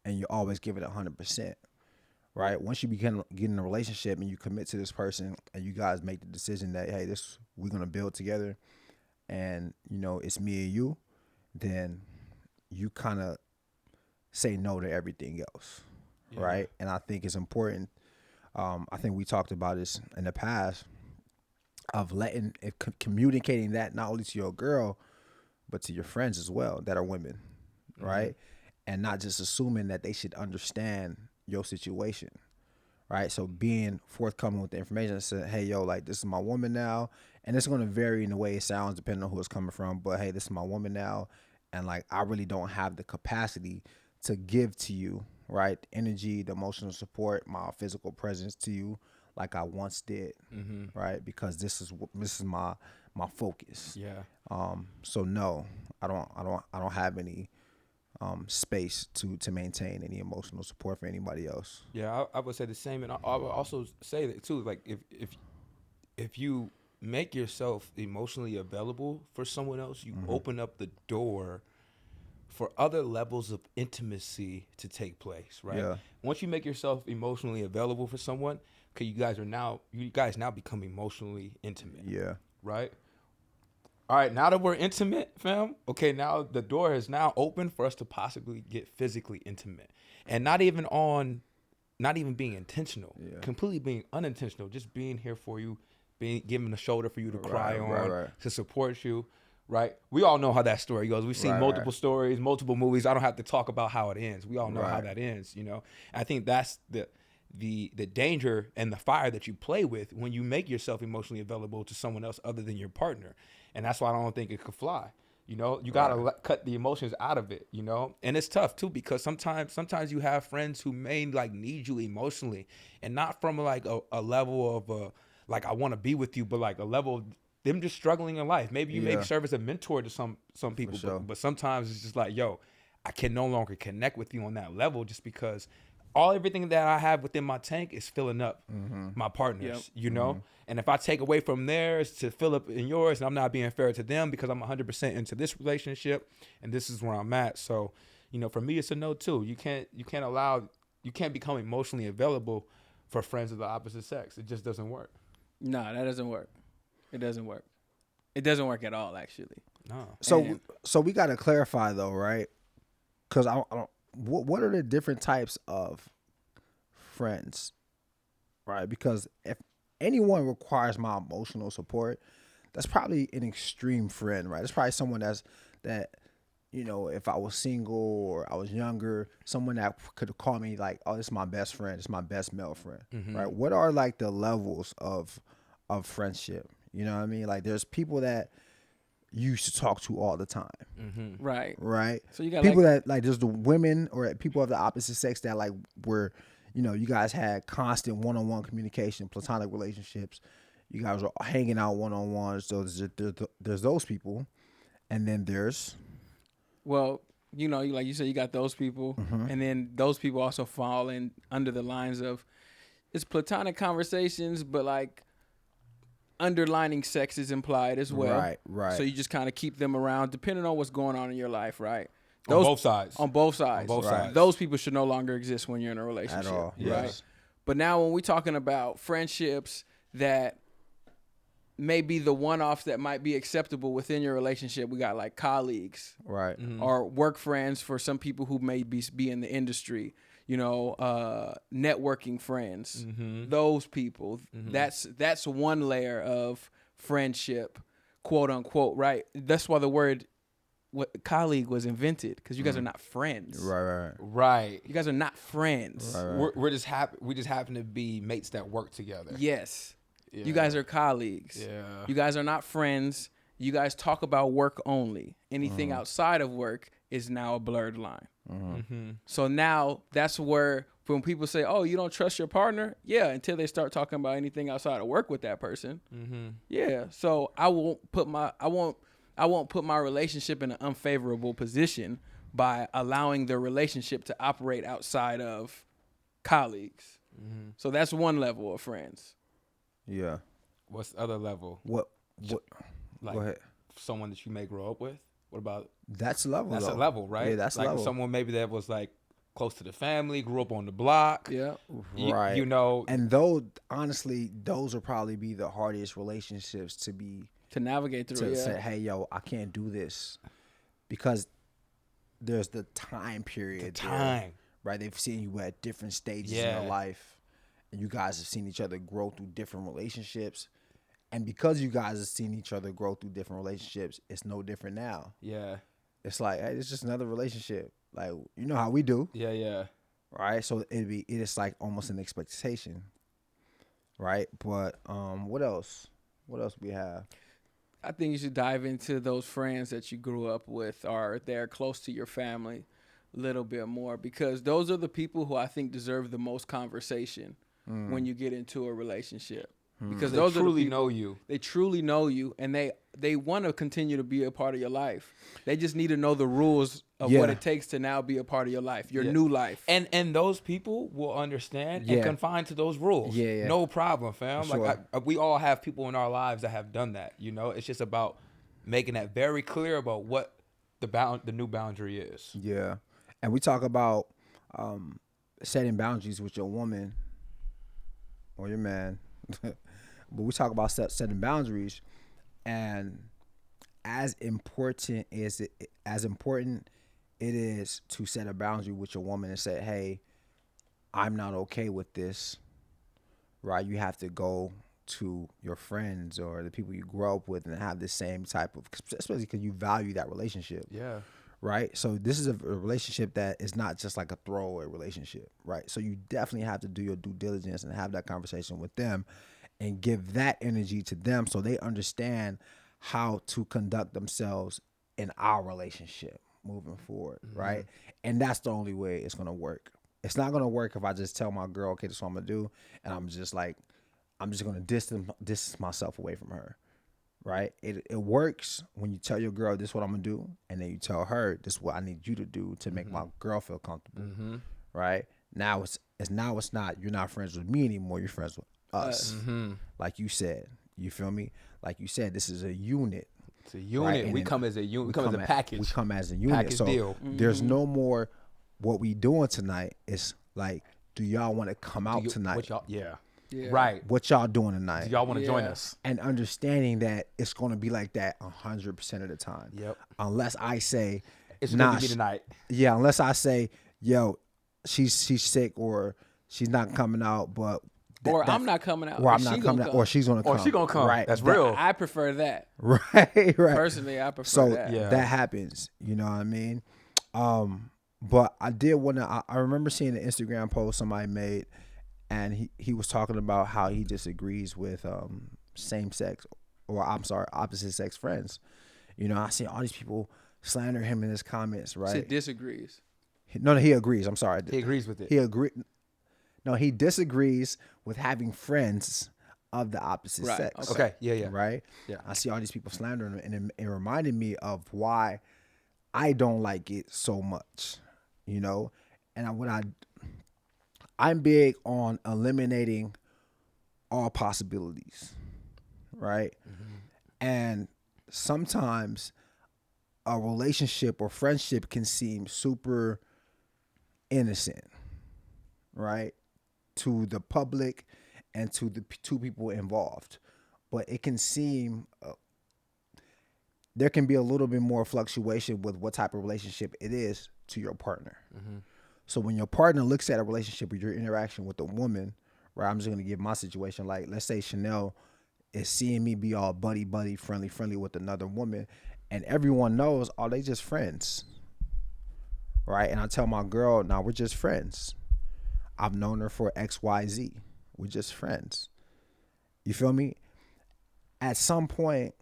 and you always give it 100%, right? Once you get in a relationship and you commit to this person and you guys make the decision that, hey, we're going to build together and, you know, it's me and you, then you kind of say no to everything else, right? And I think it's important. I think we talked about this in the past of communicating that not only to your girl, but to your friends as well that are women, right? And not just assuming that they should understand your situation, right? So being forthcoming with the information and saying, hey, yo, like, this is my woman now. And it's going to vary in the way it sounds depending on who it's coming from. But, hey, this is my woman now. And, like, I really don't have the capacity to give to you, right? The energy, the emotional support, my physical presence to you like I once did, right? Because this is my focus. Yeah. So no, I don't have any space to maintain any emotional support for anybody else. Yeah, I would say the same, and I would also say that too. Like if you make yourself emotionally available for someone else, you open up the door for other levels of intimacy to take place. Right. Yeah. Once you make yourself emotionally available for someone, okay, you guys now become emotionally intimate. Yeah. Right. All right, now that we're intimate, fam, okay, now the door is now open for us to possibly get physically intimate. And not even being intentional, completely being unintentional, just being here for you, giving a shoulder for you to cry on, to support you, right? We all know how that story goes. We've seen multiple stories, multiple movies. I don't have to talk about how it ends. We all know how that ends, you know? I think that's the danger and the fire that you play with when you make yourself emotionally available to someone else other than your partner. And that's why I don't think it could fly. You know, you got to cut the emotions out of it, you know? And it's tough too, because sometimes you have friends who may like need you emotionally, and not from like a level of like, I want to be with you, but like a level of them just struggling in life. Maybe you may serve as a mentor to some people, sure. but sometimes it's just like, yo, I can no longer connect with you on that level just because everything that I have within my tank is filling up my partners, you know? And if I take away from theirs to fill up in yours, and I'm not being fair to them because I'm 100% into this relationship and this is where I'm at. So, you know, for me, it's a no too. You can't become emotionally available for friends of the opposite sex. It just doesn't work. No, that doesn't work. It doesn't work. It doesn't work at all, actually. No. So we got to clarify though, right? Because I don't. What are the different types of friends, right? Because if anyone requires my emotional support, that's probably an extreme friend, right? It's probably someone that, you know, if I was single or I was younger, someone that could call me like, oh, this is my best friend, it's my best male friend, right? What are like the levels of friendship? You know what I mean? Like, there's people that you used to talk to all the time, right? So you got people that like, there's the women or people of the opposite sex that like were, you know, you guys had constant one-on-one communication, platonic relationships, you guys are hanging out one-on-one. So there's those people, and then there's, well, you know, like you said, you got those people, and then those people also fall in under the lines of it's platonic conversations, but like underlining sex is implied as well. Right. So you just kind of keep them around depending on what's going on in your life, right? On both sides. On both sides. Those people should no longer exist when you're in a relationship. At all. Right? Yes. But now when we're talking about friendships that may be the one-offs that might be acceptable within your relationship, we got like colleagues. Right. Or work friends for some people who may be in the industry. You know, networking friends, those people. That's one layer of friendship, quote unquote, right? That's why the word colleague was invented, because you guys are not friends. Right. You guys are not friends. We just happen to be mates that work together. Yes. Yeah. You guys are colleagues. Yeah. You guys are not friends. You guys talk about work only. Anything outside of work is now a blurred line. So now that's where when people say, "Oh, you don't trust your partner," yeah, until they start talking about anything outside of work with that person. Yeah. So I won't put my relationship in an unfavorable position by allowing the relationship to operate outside of colleagues. So that's one level of friends. Yeah. What's the other level? What? Like, go ahead. Someone that you may grow up with? What about? That's a level. That's though. a level, right? Yeah, that's like a level. Someone maybe that was like close to the family, grew up on the block. Yeah. Right. You know. And those, honestly, those will probably be the hardest relationships to navigate through. To say, hey, yo, I can't do this, because there's the time period. right? They've seen you at different stages in your life, and you guys have seen each other grow through different relationships. And because you guys have seen each other grow through different relationships, it's no different now. Yeah. It's like, hey, it's just another relationship. Like, you know how we do. Yeah, yeah. Right? So it is like almost an expectation. Right? But what else? What else we have? I think you should dive into those friends that you grew up with or they're close to your family a little bit more, because those are the people who I think deserve the most conversation when you get into a relationship. Because those They truly are the people, know you. They truly know you, and they want to continue to be a part of your life. They just need to know the rules of what it takes to now be a part of your life, your new life. And those people will understand and confine to those rules. Yeah. No problem, fam. For Like we all have people in our lives that have done that. You know, it's just about making that very clear about what the new boundary is. Yeah. And we talk about setting boundaries with your woman or your man. But we talk about setting boundaries, and as important it is to set a boundary with your woman and say, hey, I'm not okay with this, right? You have to go to your friends or the people you grow up with and have the same type of, especially because you value that relationship. Yeah. Right? So this is a relationship that is not just like a throwaway relationship, right? So you definitely have to do your due diligence and have that conversation with them and give that energy to them so they understand how to conduct themselves in our relationship moving forward, right? And that's the only way it's going to work. It's not going to work if I just tell my girl, okay, this is what I'm going to do, and I'm just going to distance myself away from her, right? It works when you tell your girl, this is what I'm going to do, and then you tell her, this is what I need you to do to make my girl feel comfortable, right? Now it's not, you're not friends with me anymore, you're friends with us. Like you said, you feel me? Like you said, this is a unit. It's a unit. Right? We come as a unit. We come as a package. We come as a unit. Package so deal. There's no more what we doing tonight. It's like, do y'all want to come out tonight? What y'all, yeah. Right. What y'all doing tonight? Do y'all want to join us? And understanding that it's going to be like that 100% of the time. Yep. Unless I say, It's going to be tonight. Yeah, unless I say, yo, she's sick or she's not coming out, but I'm not coming out. Or I'm not coming out, or she's gonna come. Or she gonna come. Right. That's real. I prefer that. Right. Personally, I prefer so that. that happens. You know what I mean? But I did want to. I remember seeing an Instagram post somebody made, and he was talking about how he disagrees with same sex, or opposite sex friends. You know, I see all these people slander him in his comments. Right? He disagrees. No, he agrees. I'm sorry. He agrees with it. He agree. No, he disagrees with having friends of the opposite sex. Okay. Yeah. Right? Yeah. I see all these people slandering him, and it reminded me of why I don't like it so much, you know? And I'm big on eliminating all possibilities, right? And sometimes a relationship or friendship can seem super innocent, right? To the public and to the two people involved. But it can seem, there can be a little bit more fluctuation with what type of relationship it is to your partner. So when your partner looks at a relationship with your interaction with a woman, right? I'm just going to give my situation. Like, let's say Chanel is seeing me be all buddy, friendly with another woman. And everyone knows, oh, they just friends. Right? And I tell my girl, nah, we're just friends. I've known her for XYZ. We're just friends. You feel me? At some point,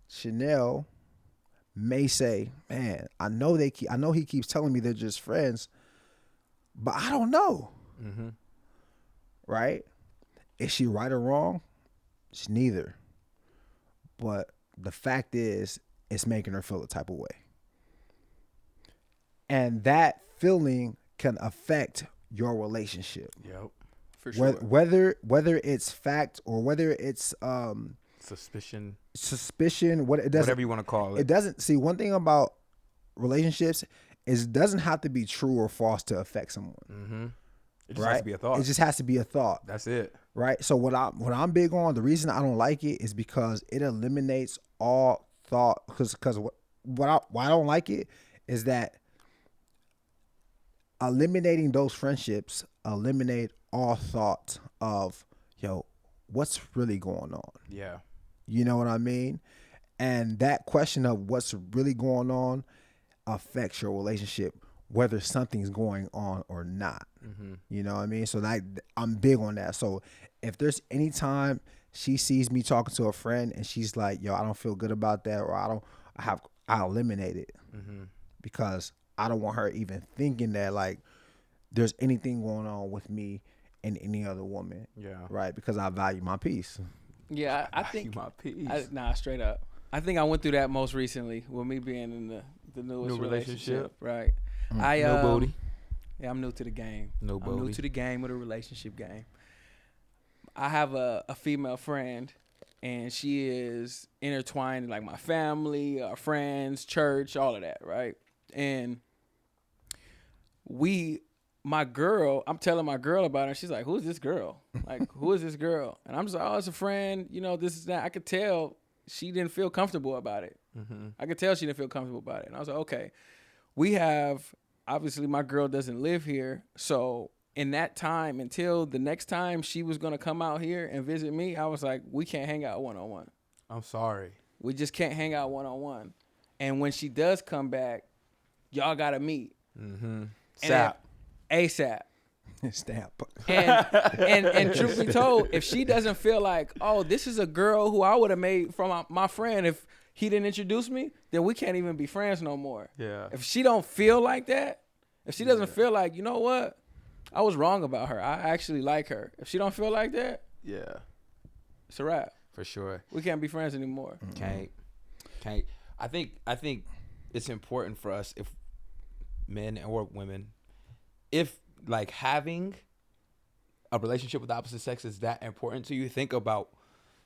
Chanel may say, man, I know he keeps telling me they're just friends, but I don't know. Right? Is she right or wrong? She's neither. But the fact is, it's making her feel a type of way. And that feeling can affect your relationship. Yep. For sure. Whether it's fact or whether it's suspicion, whatever you want to call it. It doesn't, see, one thing about relationships is it doesn't have to be true or false to affect someone. It just has to be a thought. It just has to be a thought. That's it. Right? So what I'm big on, the reason I don't like it is because it eliminates all thought. Because why I don't like it is that eliminating those friendships, eliminate all thought of, yo, what's really going on? Yeah. You know what I mean? And that question of what's really going on affects your relationship, whether something's going on or not. You know what I mean? So that I'm big on that. So if there's any time she sees me talking to a friend and she's like, yo, I don't feel good about that, or I'll eliminate it because I don't want her even thinking that like there's anything going on with me and any other woman. Yeah. Right? Because I value my peace. Yeah, I think my peace. straight up. I think I went through that most recently with me being in the newest New relationship. Right. No booty. Yeah, I'm new to the game. No I'm new booty. to the game of the relationship game. I have a female friend, and she is intertwined in like my family, our friends, church, all of that, right? And my girl, I'm telling my girl about her. She's like, who's this girl? Like, who is this girl? And I'm just like, oh, it's a friend. You know, this is that. I could tell she didn't feel comfortable about it. I could tell she didn't feel comfortable about it. And I was like, okay, obviously my girl doesn't live here. So in that time, until the next time she was going to come out here and visit me, I was like, we can't hang out one-on-one. I'm sorry. We just can't hang out one-on-one. And when she does come back, y'all got to meet. Sap. ASAP. Stamp. And truth be told, if she doesn't feel like, oh, this is a girl who I would have made from my friend if he didn't introduce me, then we can't even be friends no more. Yeah. If she don't feel like that, if she doesn't feel like, you know what, I was wrong about her, I actually like her. If she don't feel like that, Yeah. it's a wrap. For sure. We can't be friends anymore. Can't. I think it's important for us, if men or women, if like having a relationship with the opposite sex is that important to you, think about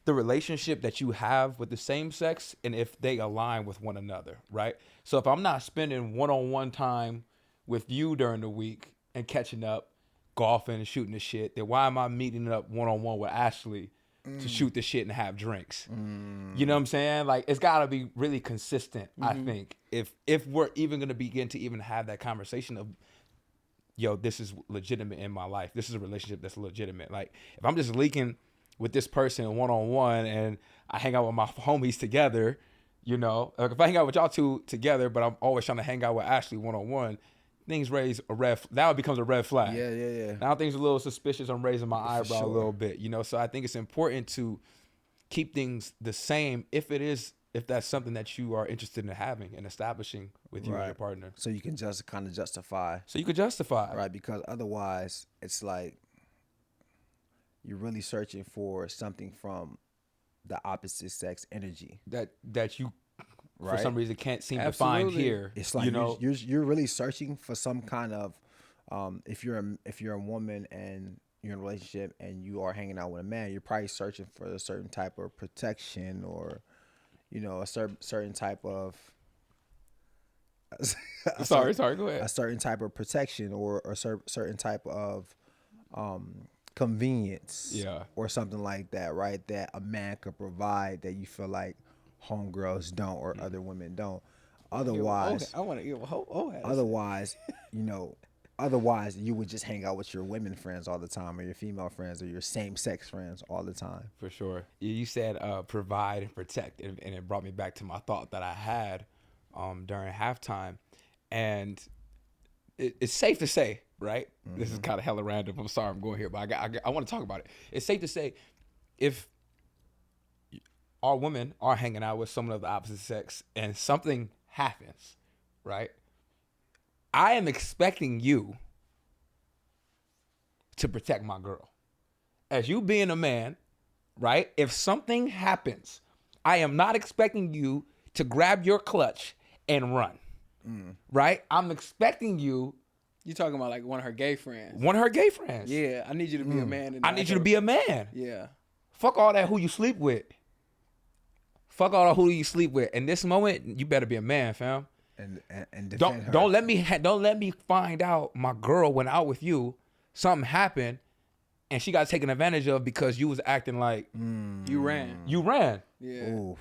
the relationship that you have with the same sex and if they align with one another, right? So if I'm not spending one-on-one time with you during the week and catching up, golfing and shooting the shit, then why am I meeting up one-on-one with Ashley to shoot the shit and have drinks? You know what I'm saying? Like, it's got to be really consistent, I think, if we're even going to begin to even have that conversation of, yo, this is legitimate in my life. This is a relationship that's legitimate. Like, if I'm just leaking with this person one-on-one and I hang out with my homies together, you know, like if I hang out with y'all two together, but I'm always trying to hang out with Ashley one-on-one, things raise a now it becomes a red flag. Yeah. Now things are a little suspicious. I'm raising my eyebrow a little bit, you know? So I think it's important to keep things the same if that's something that you are interested in having and establishing with you and your partner. So you can just kind of justify. So you could justify. Right, because otherwise it's like you're really searching for something from the opposite sex energy. That you, for Right. some reason, can't seem to Absolutely. find here. It's like, you know, you're really searching for some kind of if you're a woman and you're in a relationship and you are hanging out with a man, you're probably searching for a certain type of protection, or you know, a certain type of sorry, go ahead. a certain type of protection, or a certain type of convenience, or something like that, right? That a man could provide that you feel like homegirls don't, or other women don't. Otherwise, I want to give a whole otherwise, you know, otherwise you would just hang out with your women friends all the time, or your female friends, or your same sex friends all the time. For sure. You said provide and protect, and it brought me back to my thought that I had during halftime. And it's safe to say, right? This is kind of hella random. I'm sorry I'm going here, but I want to talk about it. It's safe to say if our women are hanging out with someone of the opposite sex and something happens, right? I am expecting you to protect my girl. As you being a man, right? If something happens, I am not expecting you to grab your clutch and run, right? I'm expecting you. You talking about like one of her gay friends? One of her gay friends. Yeah, I need you to be a man. I need you to be a man. Yeah. Fuck all that who you sleep with. Fuck all that who you sleep with. In this moment, you better be a man, fam. And defend her. Don't let me find out my girl went out with you, something happened, and she got taken advantage of because you was acting like You ran. you ran. Yeah. Oof.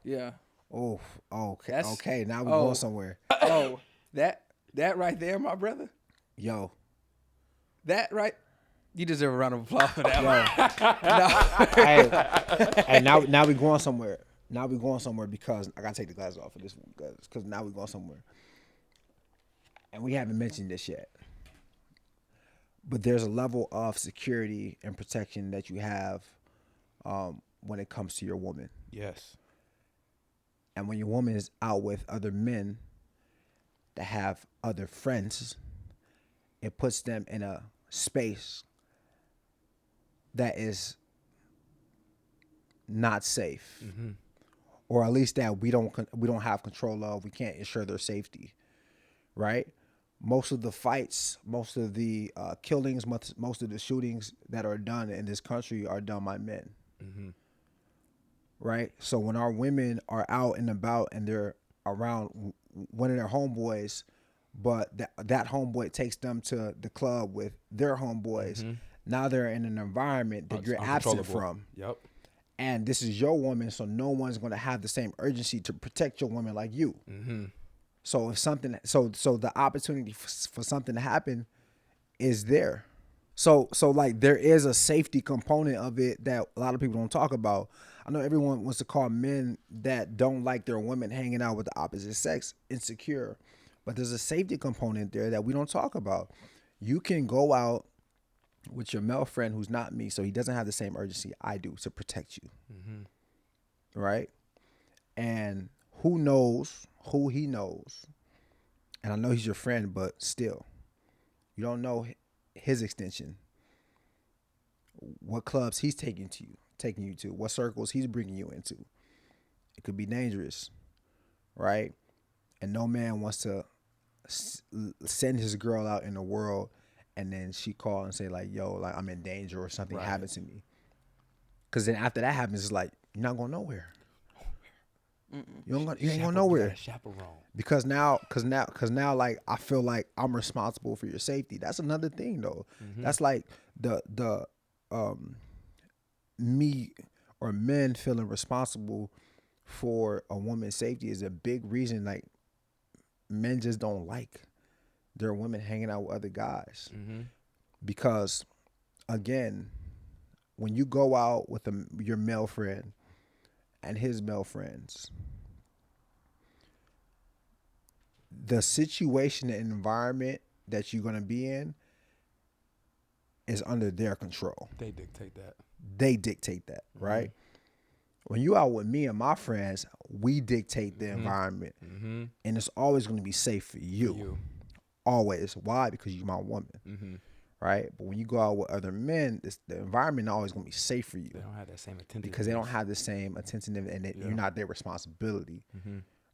Yeah. Oof. Okay. That's- Okay. Now we're oh. going somewhere. Oh, that right there, my brother. Yo, That right? You deserve a round of applause for that one. and now we going somewhere. Now we going somewhere because I gotta take the glasses off for this one because now we going somewhere, and we haven't mentioned this yet. But there's a level of security and protection that you have when it comes to your woman, Yes. and when your woman is out with other men that have other friends, it puts them in a space that is not safe, or at least that we don't have control of. We can't ensure their safety, right? Most of the fights, most of the killings, most of the shootings that are done in this country are done by men, right? So when our women are out and about and they're around one of their homeboys, but that homeboy takes them to the club with their homeboys, now they're in an environment that you're absent from. Yep. And this is your woman, so no one's going to have the same urgency to protect your woman like you. So if something, so the opportunity for something to happen is there. So like there is a safety component of it that a lot of people don't talk about. I know everyone wants to call men that don't like their women hanging out with the opposite sex insecure, but there's a safety component there that we don't talk about. You can go out with your male friend who's not me, so he doesn't have the same urgency I do to protect you, right? And who knows who he knows, and I know he's your friend, but still, you don't know his extension, what clubs he's taking you to, what circles he's bringing you into. It could be dangerous, right? And no man wants to send his girl out in the world and then she call and say like, yo, like I'm in danger or something happened to me. Because then after that happens, it's like, you're not going nowhere. You ain't going nowhere. Chaperone. Because now, like I feel like I'm responsible for your safety. That's another thing though. That's like the me or men feeling responsible for a woman's safety is a big reason. Like men just don't like their women hanging out with other guys, because again, when you go out with your male friend and his male friends, the situation and environment that you're going to be in is under their control. They dictate that. Right? When you out with me and my friends, we dictate the environment, and it's always going to be safe for you. Always. Why? Because you're my woman. Right? But when you go out with other men, the environment is always going to be safe for you. They don't have that same attentiveness. Because they don't have the same attentiveness, and you're not their responsibility.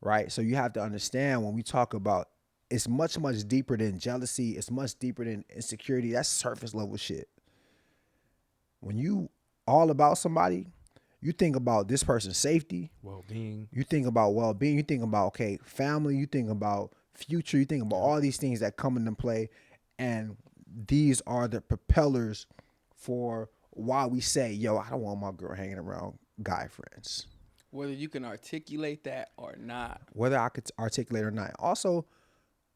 Right? So you have to understand when we talk about, it's much, much deeper than jealousy. It's much deeper than insecurity. That's surface level shit. When you all about somebody, you think about this person's safety, well-being. You think about well-being. You think about, okay, family. You think about future. You think about all these things that come into play, and these are the propellers for why we say, yo, I don't want my girl hanging around guy friends. Whether you can articulate that or not. Whether I could articulate or not. Also,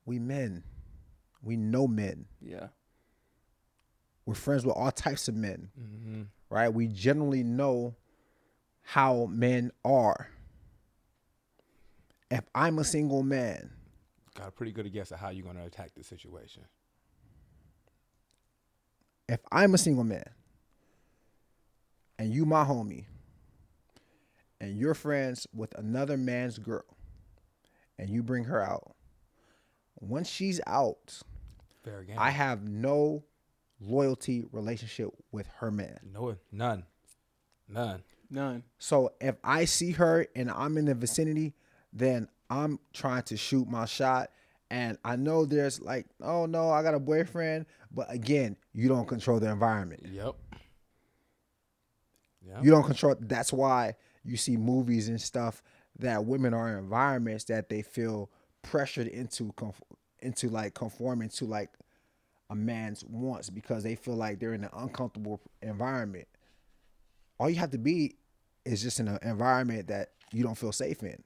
we men. We know men. Yeah. We're friends with all types of men. Right? We generally know how men are. If I'm a single man, got a pretty good guess at how you're going to attack the situation. If I'm a single man and you my homie and you're friends with another man's girl and you bring her out, once she's out, fair game. I have no loyalty relationship with her man. No, none. So if I see her and I'm in the vicinity, then I'm trying to shoot my shot. And I know there's like, oh no, I got a boyfriend. But again, you don't control the environment. Yep. You don't control. That's why you see movies and stuff that women are in environments that they feel pressured into like conforming to like a man's wants, because they feel like they're in an uncomfortable environment. All you have to be is just in an environment that you don't feel safe in.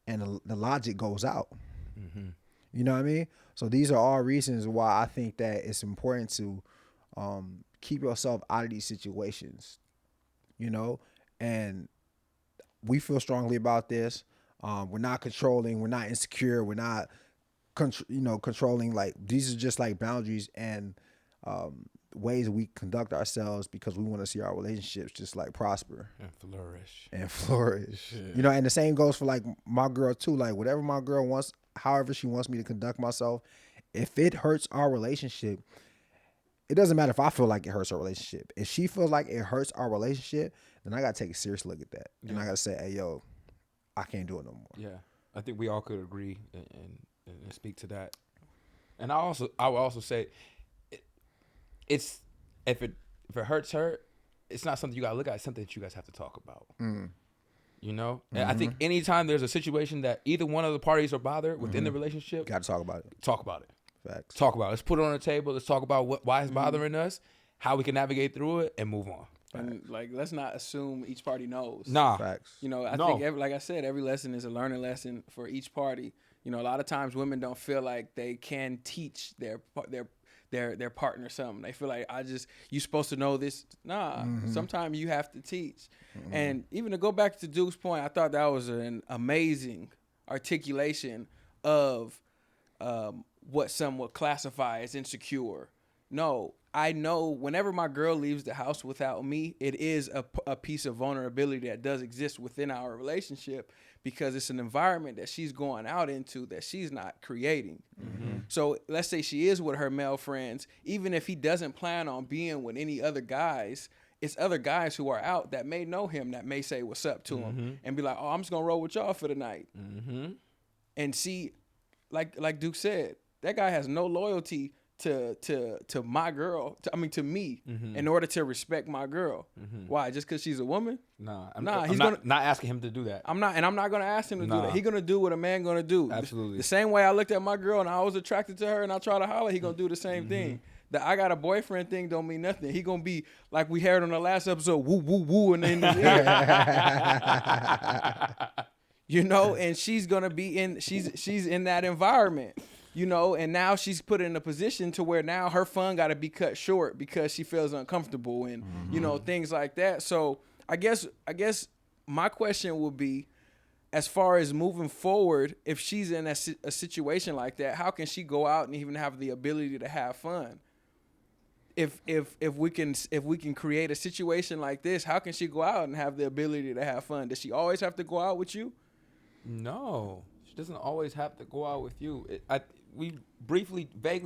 And the logic goes out. You You know what I mean? So these are all reasons why I think that it's important to keep yourself out of these situations, you know? And we feel strongly about this. We're not controlling. We're not insecure. We're not, controlling. Like, these are just like boundaries and ways we conduct ourselves because we want to see our relationships just like prosper and flourish. Yeah. You know, and the same goes for like my girl too. Like, whatever my girl wants, however she wants me to conduct myself, if it hurts our relationship, it doesn't matter if I feel like it hurts our relationship. If she feels like it hurts our relationship, then I gotta take a serious look at that. And I gotta say, hey, yo, I can't do it no more. Yeah, I think we all could agree and speak to that. And I will also say, it's if it hurts her, it's not something you gotta look at. It's something that you guys have to talk about. You know, and I think anytime there's a situation that either one of the parties are bothered within the relationship, Got to talk about it. Talk about it. Facts. Talk about it. Let's put it on the table. Let's talk about why it's bothering us, how we can navigate through it, and move on. And like, let's not assume each party knows. Nah. Facts. You know, I think like I said, every lesson is a learning lesson for each party. You know, a lot of times women don't feel like they can teach their partner something. They feel like you supposed to know this. Nah, sometimes you have to teach. And even to go back to Duke's point, I thought that was an amazing articulation of what some would classify as insecure. No, I know whenever my girl leaves the house without me, it is a piece of vulnerability that does exist within our relationship because it's an environment that she's going out into that she's not creating. So let's say she is with her male friends. Even if he doesn't plan on being with any other guys, it's other guys who are out that may know him, that may say what's up to him and be like, oh, I'm just going to roll with y'all for the night. And see, like Duke said, that guy has no loyalty to my girl, to me, in order to respect my girl. Why? Just because she's a woman? He's not asking him to do that. I'm not going to ask him to do that. He's going to do what a man going to do. Absolutely. The same way I looked at my girl and I was attracted to her and I try to holler, he going to do the same thing. The I got a boyfriend thing don't mean nothing. He going to be, like we heard on the last episode, woo, woo, woo, and in his ear. You know, and she's going to be she's in that environment. You know, and now she's put in a position to where now her fun got to be cut short because she feels uncomfortable and, you know, things like that. So I guess my question would be, as far as moving forward, if she's in a situation like that, how can she go out and even have the ability to have fun? If we can create a situation like this, how can she go out and have the ability to have fun? Does she always have to go out with you? No, she doesn't always have to go out with you. We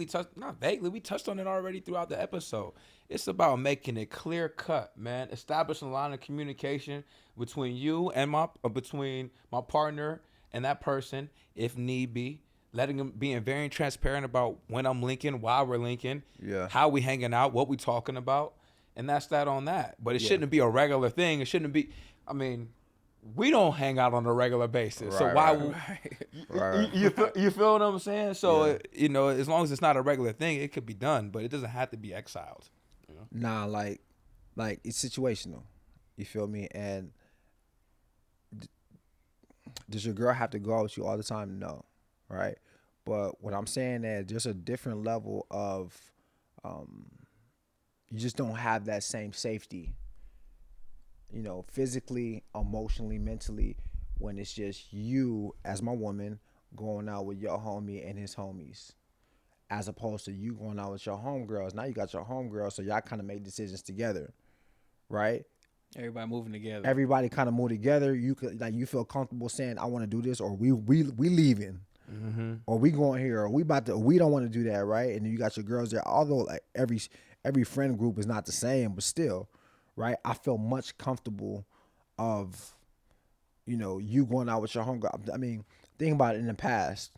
touched on it already throughout the episode. It's about making it clear cut, man. Establishing a line of communication between you and between my partner and that person, if need be. Letting them being very transparent about when I'm linking, why we're linking, how we hanging out, what we talking about, and that's that on that. But it shouldn't be a regular thing. It shouldn't be. I mean, we don't hang out on a regular basis, so why? You feel what I'm saying? So you know, as long as it's not a regular thing, it could be done, but it doesn't have to be exiled. You know? Nah, like it's situational. You feel me? And does your girl have to go out with you all the time? No, right? But what I'm saying is there's a different level of, you just don't have that same safety. You know, physically, emotionally, mentally, when it's just you as my woman going out with your homie and his homies, as opposed to you going out with your homegirls. Now you got your homegirls, so y'all kind of make decisions together, right? Everybody moving together. Everybody kind of move together. You could you feel comfortable saying, "I want to do this," or we leaving, or we going here, or we don't want to do that, right? And then you got your girls there. Although like every friend group is not the same, but still. Right, I feel much comfortable of, you know, you going out with your homegirl. I mean, think about it in the past,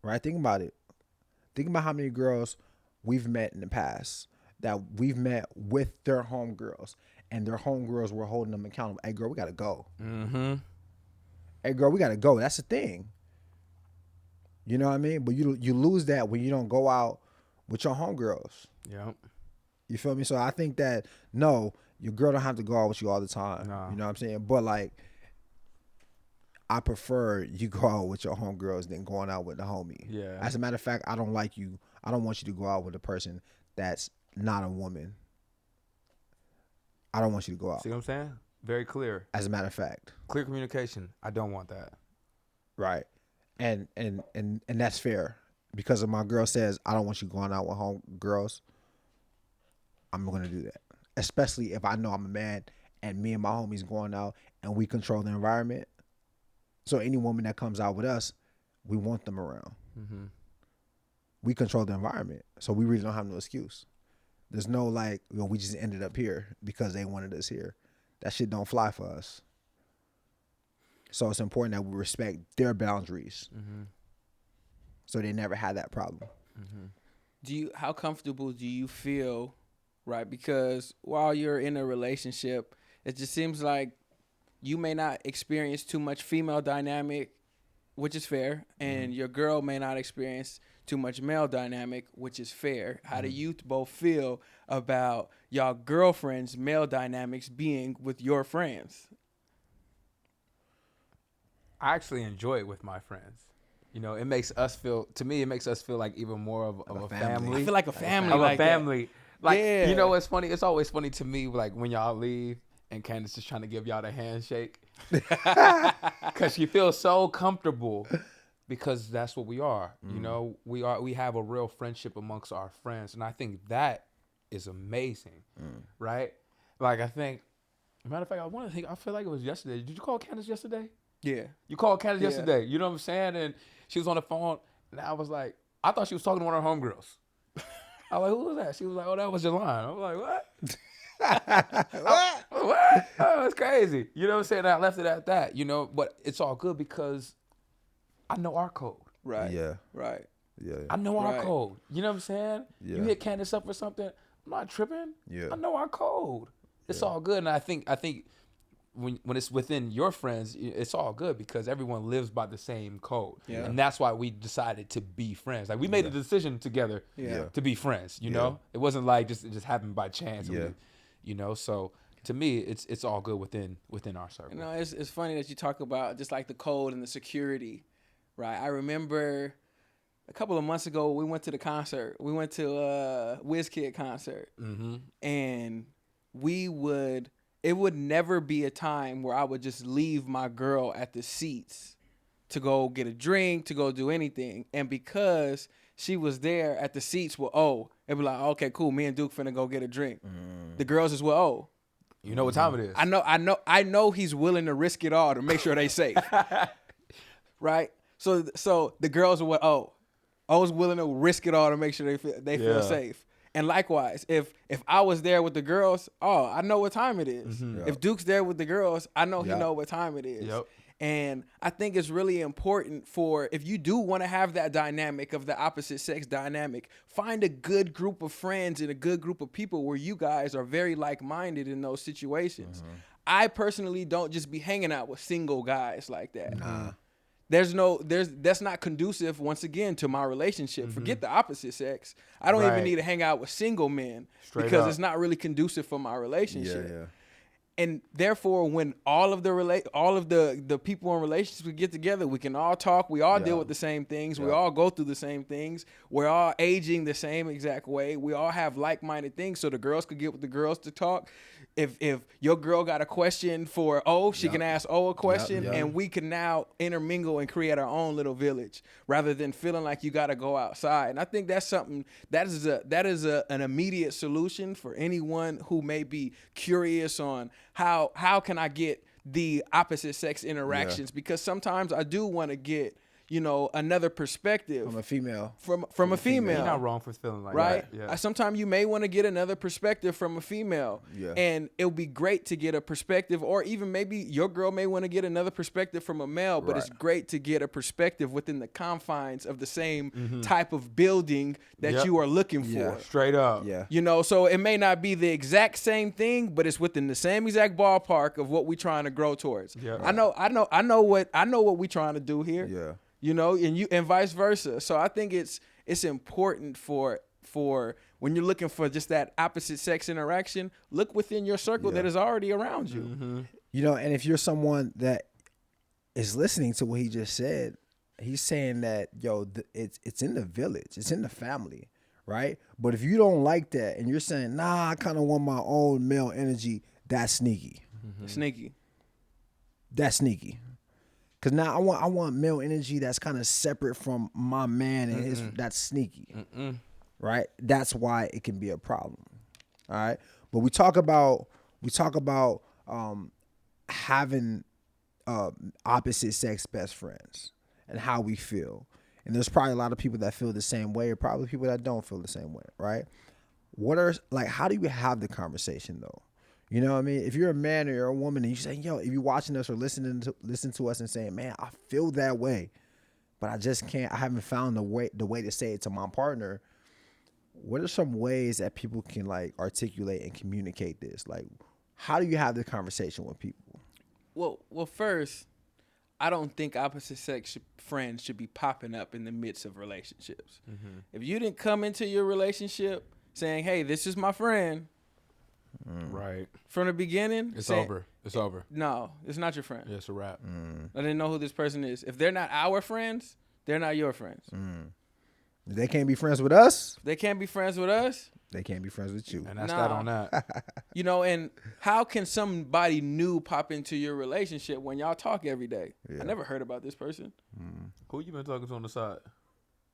right? Think about it. Think about how many girls we've met in the past that we've met with their homegirls, and their homegirls were holding them accountable. Hey, girl, we gotta go. Hey, girl, we gotta go. That's the thing. You know what I mean? But you lose that when you don't go out with your homegirls. Yep. You feel me? So I think that, no, your girl don't have to go out with you all the time. Nah. You know what I'm saying? But like, I prefer you go out with your homegirls than going out with the homie. Yeah. As a matter of fact, I don't like you. I don't want you to go out with a person that's not a woman. I don't want you to go out. See what I'm saying? Very clear. As a matter of fact. Clear communication. I don't want that. Right. And that's fair. Because if my girl says, I don't want you going out with homegirls, I'm going to do that. Especially if I know I'm a man and me and my homies going out and we control the environment. So any woman that comes out with us, we want them around. Mm-hmm. We control the environment. So we really don't have no excuse. There's no like, we just ended up here because they wanted us here. That shit don't fly for us. So it's important that we respect their boundaries. Mm-hmm. So they never had that problem. Mm-hmm. How comfortable do you feel, right? Because while you're in a relationship, it just seems like you may not experience too much female dynamic, which is fair, and your girl may not experience too much male dynamic, which is fair. How do you both feel about y'all girlfriends' male dynamics being with your friends? I actually enjoy it with my friends. You know, it makes us feel like even more of a family. I feel like a family. Of like a family. Like, Yeah. you know what's funny? It's always funny to me, like, when y'all leave and Candace is trying to give y'all the handshake. Because she feels so comfortable because that's what we are. You know, we have a real friendship amongst our friends. And I think that is amazing, right? Like, I think, matter of fact, I feel like it was yesterday. Did you call Candace yesterday? Yeah. You called Candace yesterday. You know what I'm saying? And she was on the phone. And I was like, I thought she was talking to one of her homegirls. I was like, who was that? She was like, oh, that was Jelani. I was like, what? What? Oh, it's crazy. You know what I'm saying? I left it at that, you know, but it's all good because I know our code. Right. Yeah. Right. Yeah. I know our Right. code. You know what I'm saying? Yeah. You hit Candace up for something, I'm not tripping. Yeah. I know our code. It's all good. And I think when it's within your friends, it's all good because everyone lives by the same code. Yeah. And that's why we decided to be friends. Like, we made a decision together to be friends, you know? It wasn't like just happened by chance. Yeah. You know, so to me, it's all good within our circle. You know, it's funny that you talk about just like the code and the security, right? I remember a couple of months ago, we went to the concert. We went to a WizKid concert. Mm-hmm. And it would never be a time where I would just leave my girl at the seats to go get a drink, to go do anything. And because she was there at the seats, it'd be like, okay, cool, me and Duke finna go get a drink. The girls as well, You know what time it is. I know he's willing to risk it all to make sure they safe. Right? So the girls are O's willing to risk it all to make sure they feel safe. And likewise, if I was there with the girls, I know what time it is. Mm-hmm. If Duke's there with the girls, I know he know what time it is. Yep. And I think it's really important if you do want to have that dynamic of the opposite sex dynamic, find a good group of friends and a good group of people where you guys are very like-minded in those situations. I personally don't just be hanging out with single guys like that. Nah. That's not conducive, once again, to my relationship. Forget the opposite sex. I don't even Right. need to hang out with single men Straight because up. it's not really conducive for my relationship. Yeah. And therefore, when all of the people in relationships we get together, we can all talk. We all deal with the same things. We all go through the same things. We're all aging the same exact way. We all have like-minded things, so the girls could get with the girls to talk. If your girl got a question for O, she can ask O a question, and we can now intermingle and create our own little village rather than feeling like you got to go outside. And I think that's something that is an immediate solution for anyone who may be curious on how can I get the opposite sex interactions, because sometimes I do want to get another perspective From a female. from a female. You're not wrong for feeling like Right. that. Yeah. Sometimes you may want to get another perspective from a female. Yeah. And it would be great to get a perspective, or even maybe your girl may want to get another perspective from a male, but it's great to get a perspective within the confines of the same type of building that you are looking for. Yeah. Straight up. Yeah. So it may not be the exact same thing, but it's within the same exact ballpark of what we're trying to grow towards. Yeah. I know what we're trying to do here. Yeah. And vice versa. So I think it's important for when you're looking for just that opposite sex interaction, look within your circle that is already around you. And if you're someone that is listening to what he just said, he's saying that, it's in the village, it's in the family, right? But if you don't like that and you're saying, nah, I kind of want my own male energy, that's sneaky. Sneaky. That's sneaky. Cause now I want male energy that's kind of separate from my man and his. That's sneaky, right? That's why it can be a problem. All right, but we talk about having opposite sex best friends and how we feel, and there's probably a lot of people that feel the same way, or probably people that don't feel the same way, right? How do you have the conversation though? You know what I mean? If you're a man or you're a woman and you say, if you're watching us or listening to us and saying, man, I feel that way, but I just can't, I haven't found the way to say it to my partner. What are some ways that people can like articulate and communicate this? Like, how do you have the conversation with people? Well, first, I don't think opposite sex friends should be popping up in the midst of relationships. If you didn't come into your relationship saying, hey, this is my friend, Right. from the beginning, It's over. It's over. No, it's not your friend. Yeah, it's a wrap. I didn't know who this person is. If they're not our friends, they're not your friends. They can't be friends with us. They can't be friends with us. They can't be friends with you. And that's that on that. And how can somebody new pop into your relationship when y'all talk every day? Yeah. I never heard about this person. Who you been talking to on the side?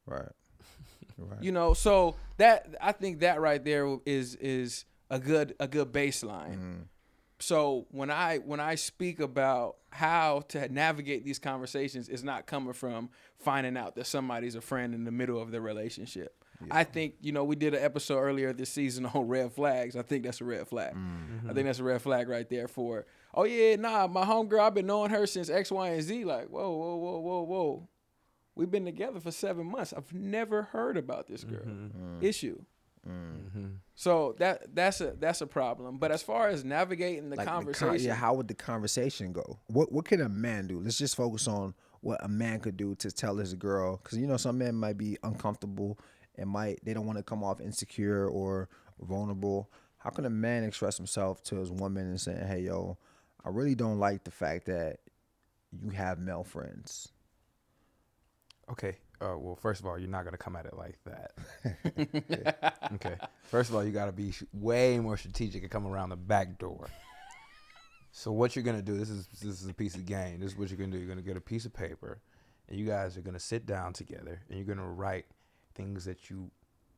Right. Right. So that, I think that right there is a good baseline. So when I speak about how to navigate these conversations, it's not coming from finding out that somebody's a friend in the middle of the relationship. Yeah. I think, we did an episode earlier this season on red flags. I think that's a red flag. I think that's a red flag right there for, my homegirl, I've been knowing her since X, Y, and Z. Like, whoa. We've been together for 7 months. I've never heard about this girl. Issue. So that's a problem. But as far as navigating the conversation, how would the conversation go? What can a man do? Let's just focus on what a man could do to tell his girl, because some men might be uncomfortable and they don't want to come off insecure or vulnerable. How can a man express himself to his woman and say, hey, I really don't like the fact that you have male friends? Okay. Well, first of all, you're not going to come at it like that. Okay. First of all, you got to be way more strategic and come around the back door. So what you're going to do, this is a piece of game. This is what you're going to do. You're going to get a piece of paper, and you guys are going to sit down together, and you're going to write things that you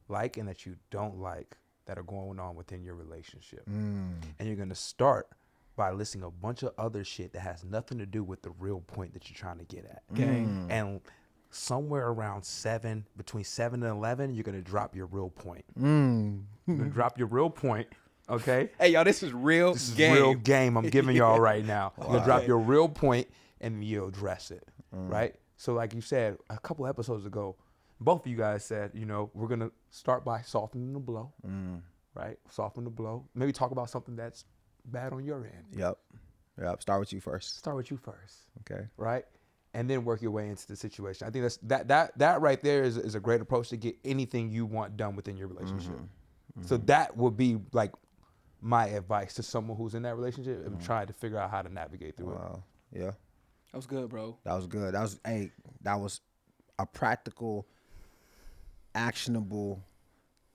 like and that you don't like that are going on within your relationship. And you're going to start by listing a bunch of other shit that has nothing to do with the real point that you're trying to get at. And somewhere around between 7 and 11, you're going to drop your real point. You're going to drop your real point, okay? Hey, y'all, this is real game. Real game I'm giving y'all right now. You're going to drop your real point, and you'll address it, right? So like you said a couple episodes ago, both of you guys said, we're going to start by softening the blow, right? Soften the blow. Maybe talk about something that's bad on your end. Yep. Start with you first. Okay. Right? And then work your way into the situation. I think that right there is a great approach to get anything you want done within your relationship. So that would be like my advice to someone who's in that relationship and trying to figure out how to navigate through it. Yeah. That was good, bro. That was good. That was a practical, actionable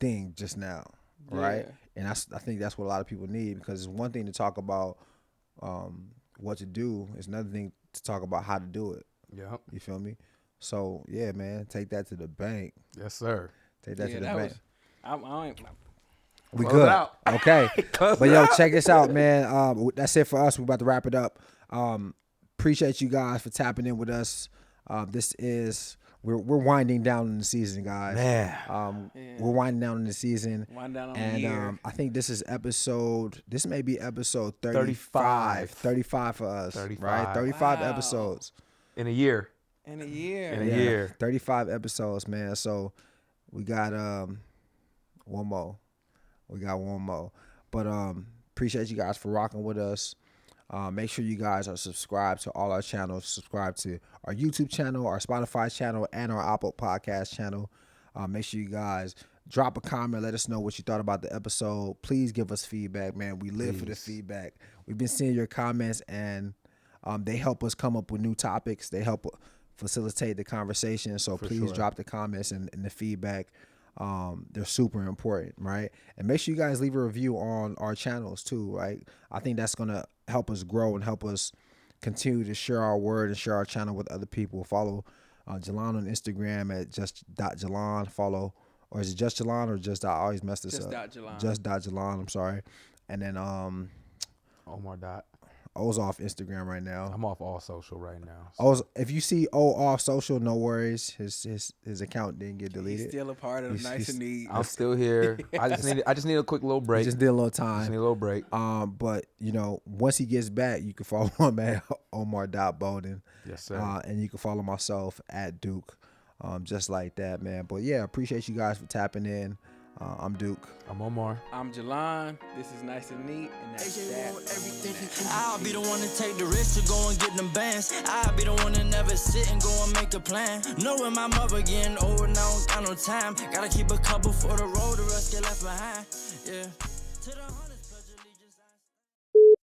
thing just now, right? And I think that's what a lot of people need, because it's one thing to talk about what to do. It's another thing to talk about how to do it. Yeah. You feel me? So, yeah, man, take that to the bank. Yes, sir. Take that to the bank. We Close good. out. Okay. But, check this out, man. That's it for us. We're about to wrap it up. Appreciate you guys for tapping in with us. We're winding down in the season, guys. Man. We're winding down in the season. Wind down on the year. I think this may be episode 35. 35 for us. 35. Right? 35 Wow. episodes. In a year. In a year. In a year. 35 episodes, man. So we got one more. But appreciate you guys for rocking with us. Make sure you guys are subscribed to all our channels. Subscribe to our YouTube channel, our Spotify channel, and our Apple Podcast channel. Make sure you guys drop a comment. Let us know what you thought about the episode. Please give us feedback, man. We live for the feedback. We've been seeing your comments, and They help us come up with new topics. They help facilitate the conversation. So please drop the comments and the feedback. They're super important, right? And make sure you guys leave a review on our channels too, right? I think that's gonna help us grow and help us continue to share our word and share our channel with other people. Follow Jalon on Instagram at just.jalon. Follow, or is it just Jalon or just I always mess this up. Just.jalon. I'm sorry. And then Omar Dot. O's off Instagram right now. I'm off all social right now. So. O's, if you see O off social, no worries. His account didn't get deleted. He's still a part of Nice and Neat. I'm still here. I just need a quick little break. Just did a little time. Just need a little break. But once he gets back, you can follow him at Omar.Bowden. Yes, sir. And you can follow myself at Duke. Just like that, man. But yeah, appreciate you guys for tapping in. I'm Duke. I'm Omar. I'm Jalon. This is Nice and Neat, and that's that. I'll be the one to take the risk to go and get them bands. I'll be the one to never sit and go and make a plan. Knowing my mother getting old and I don't got no time. Gotta keep a couple for the road, the rest get left behind. Yeah.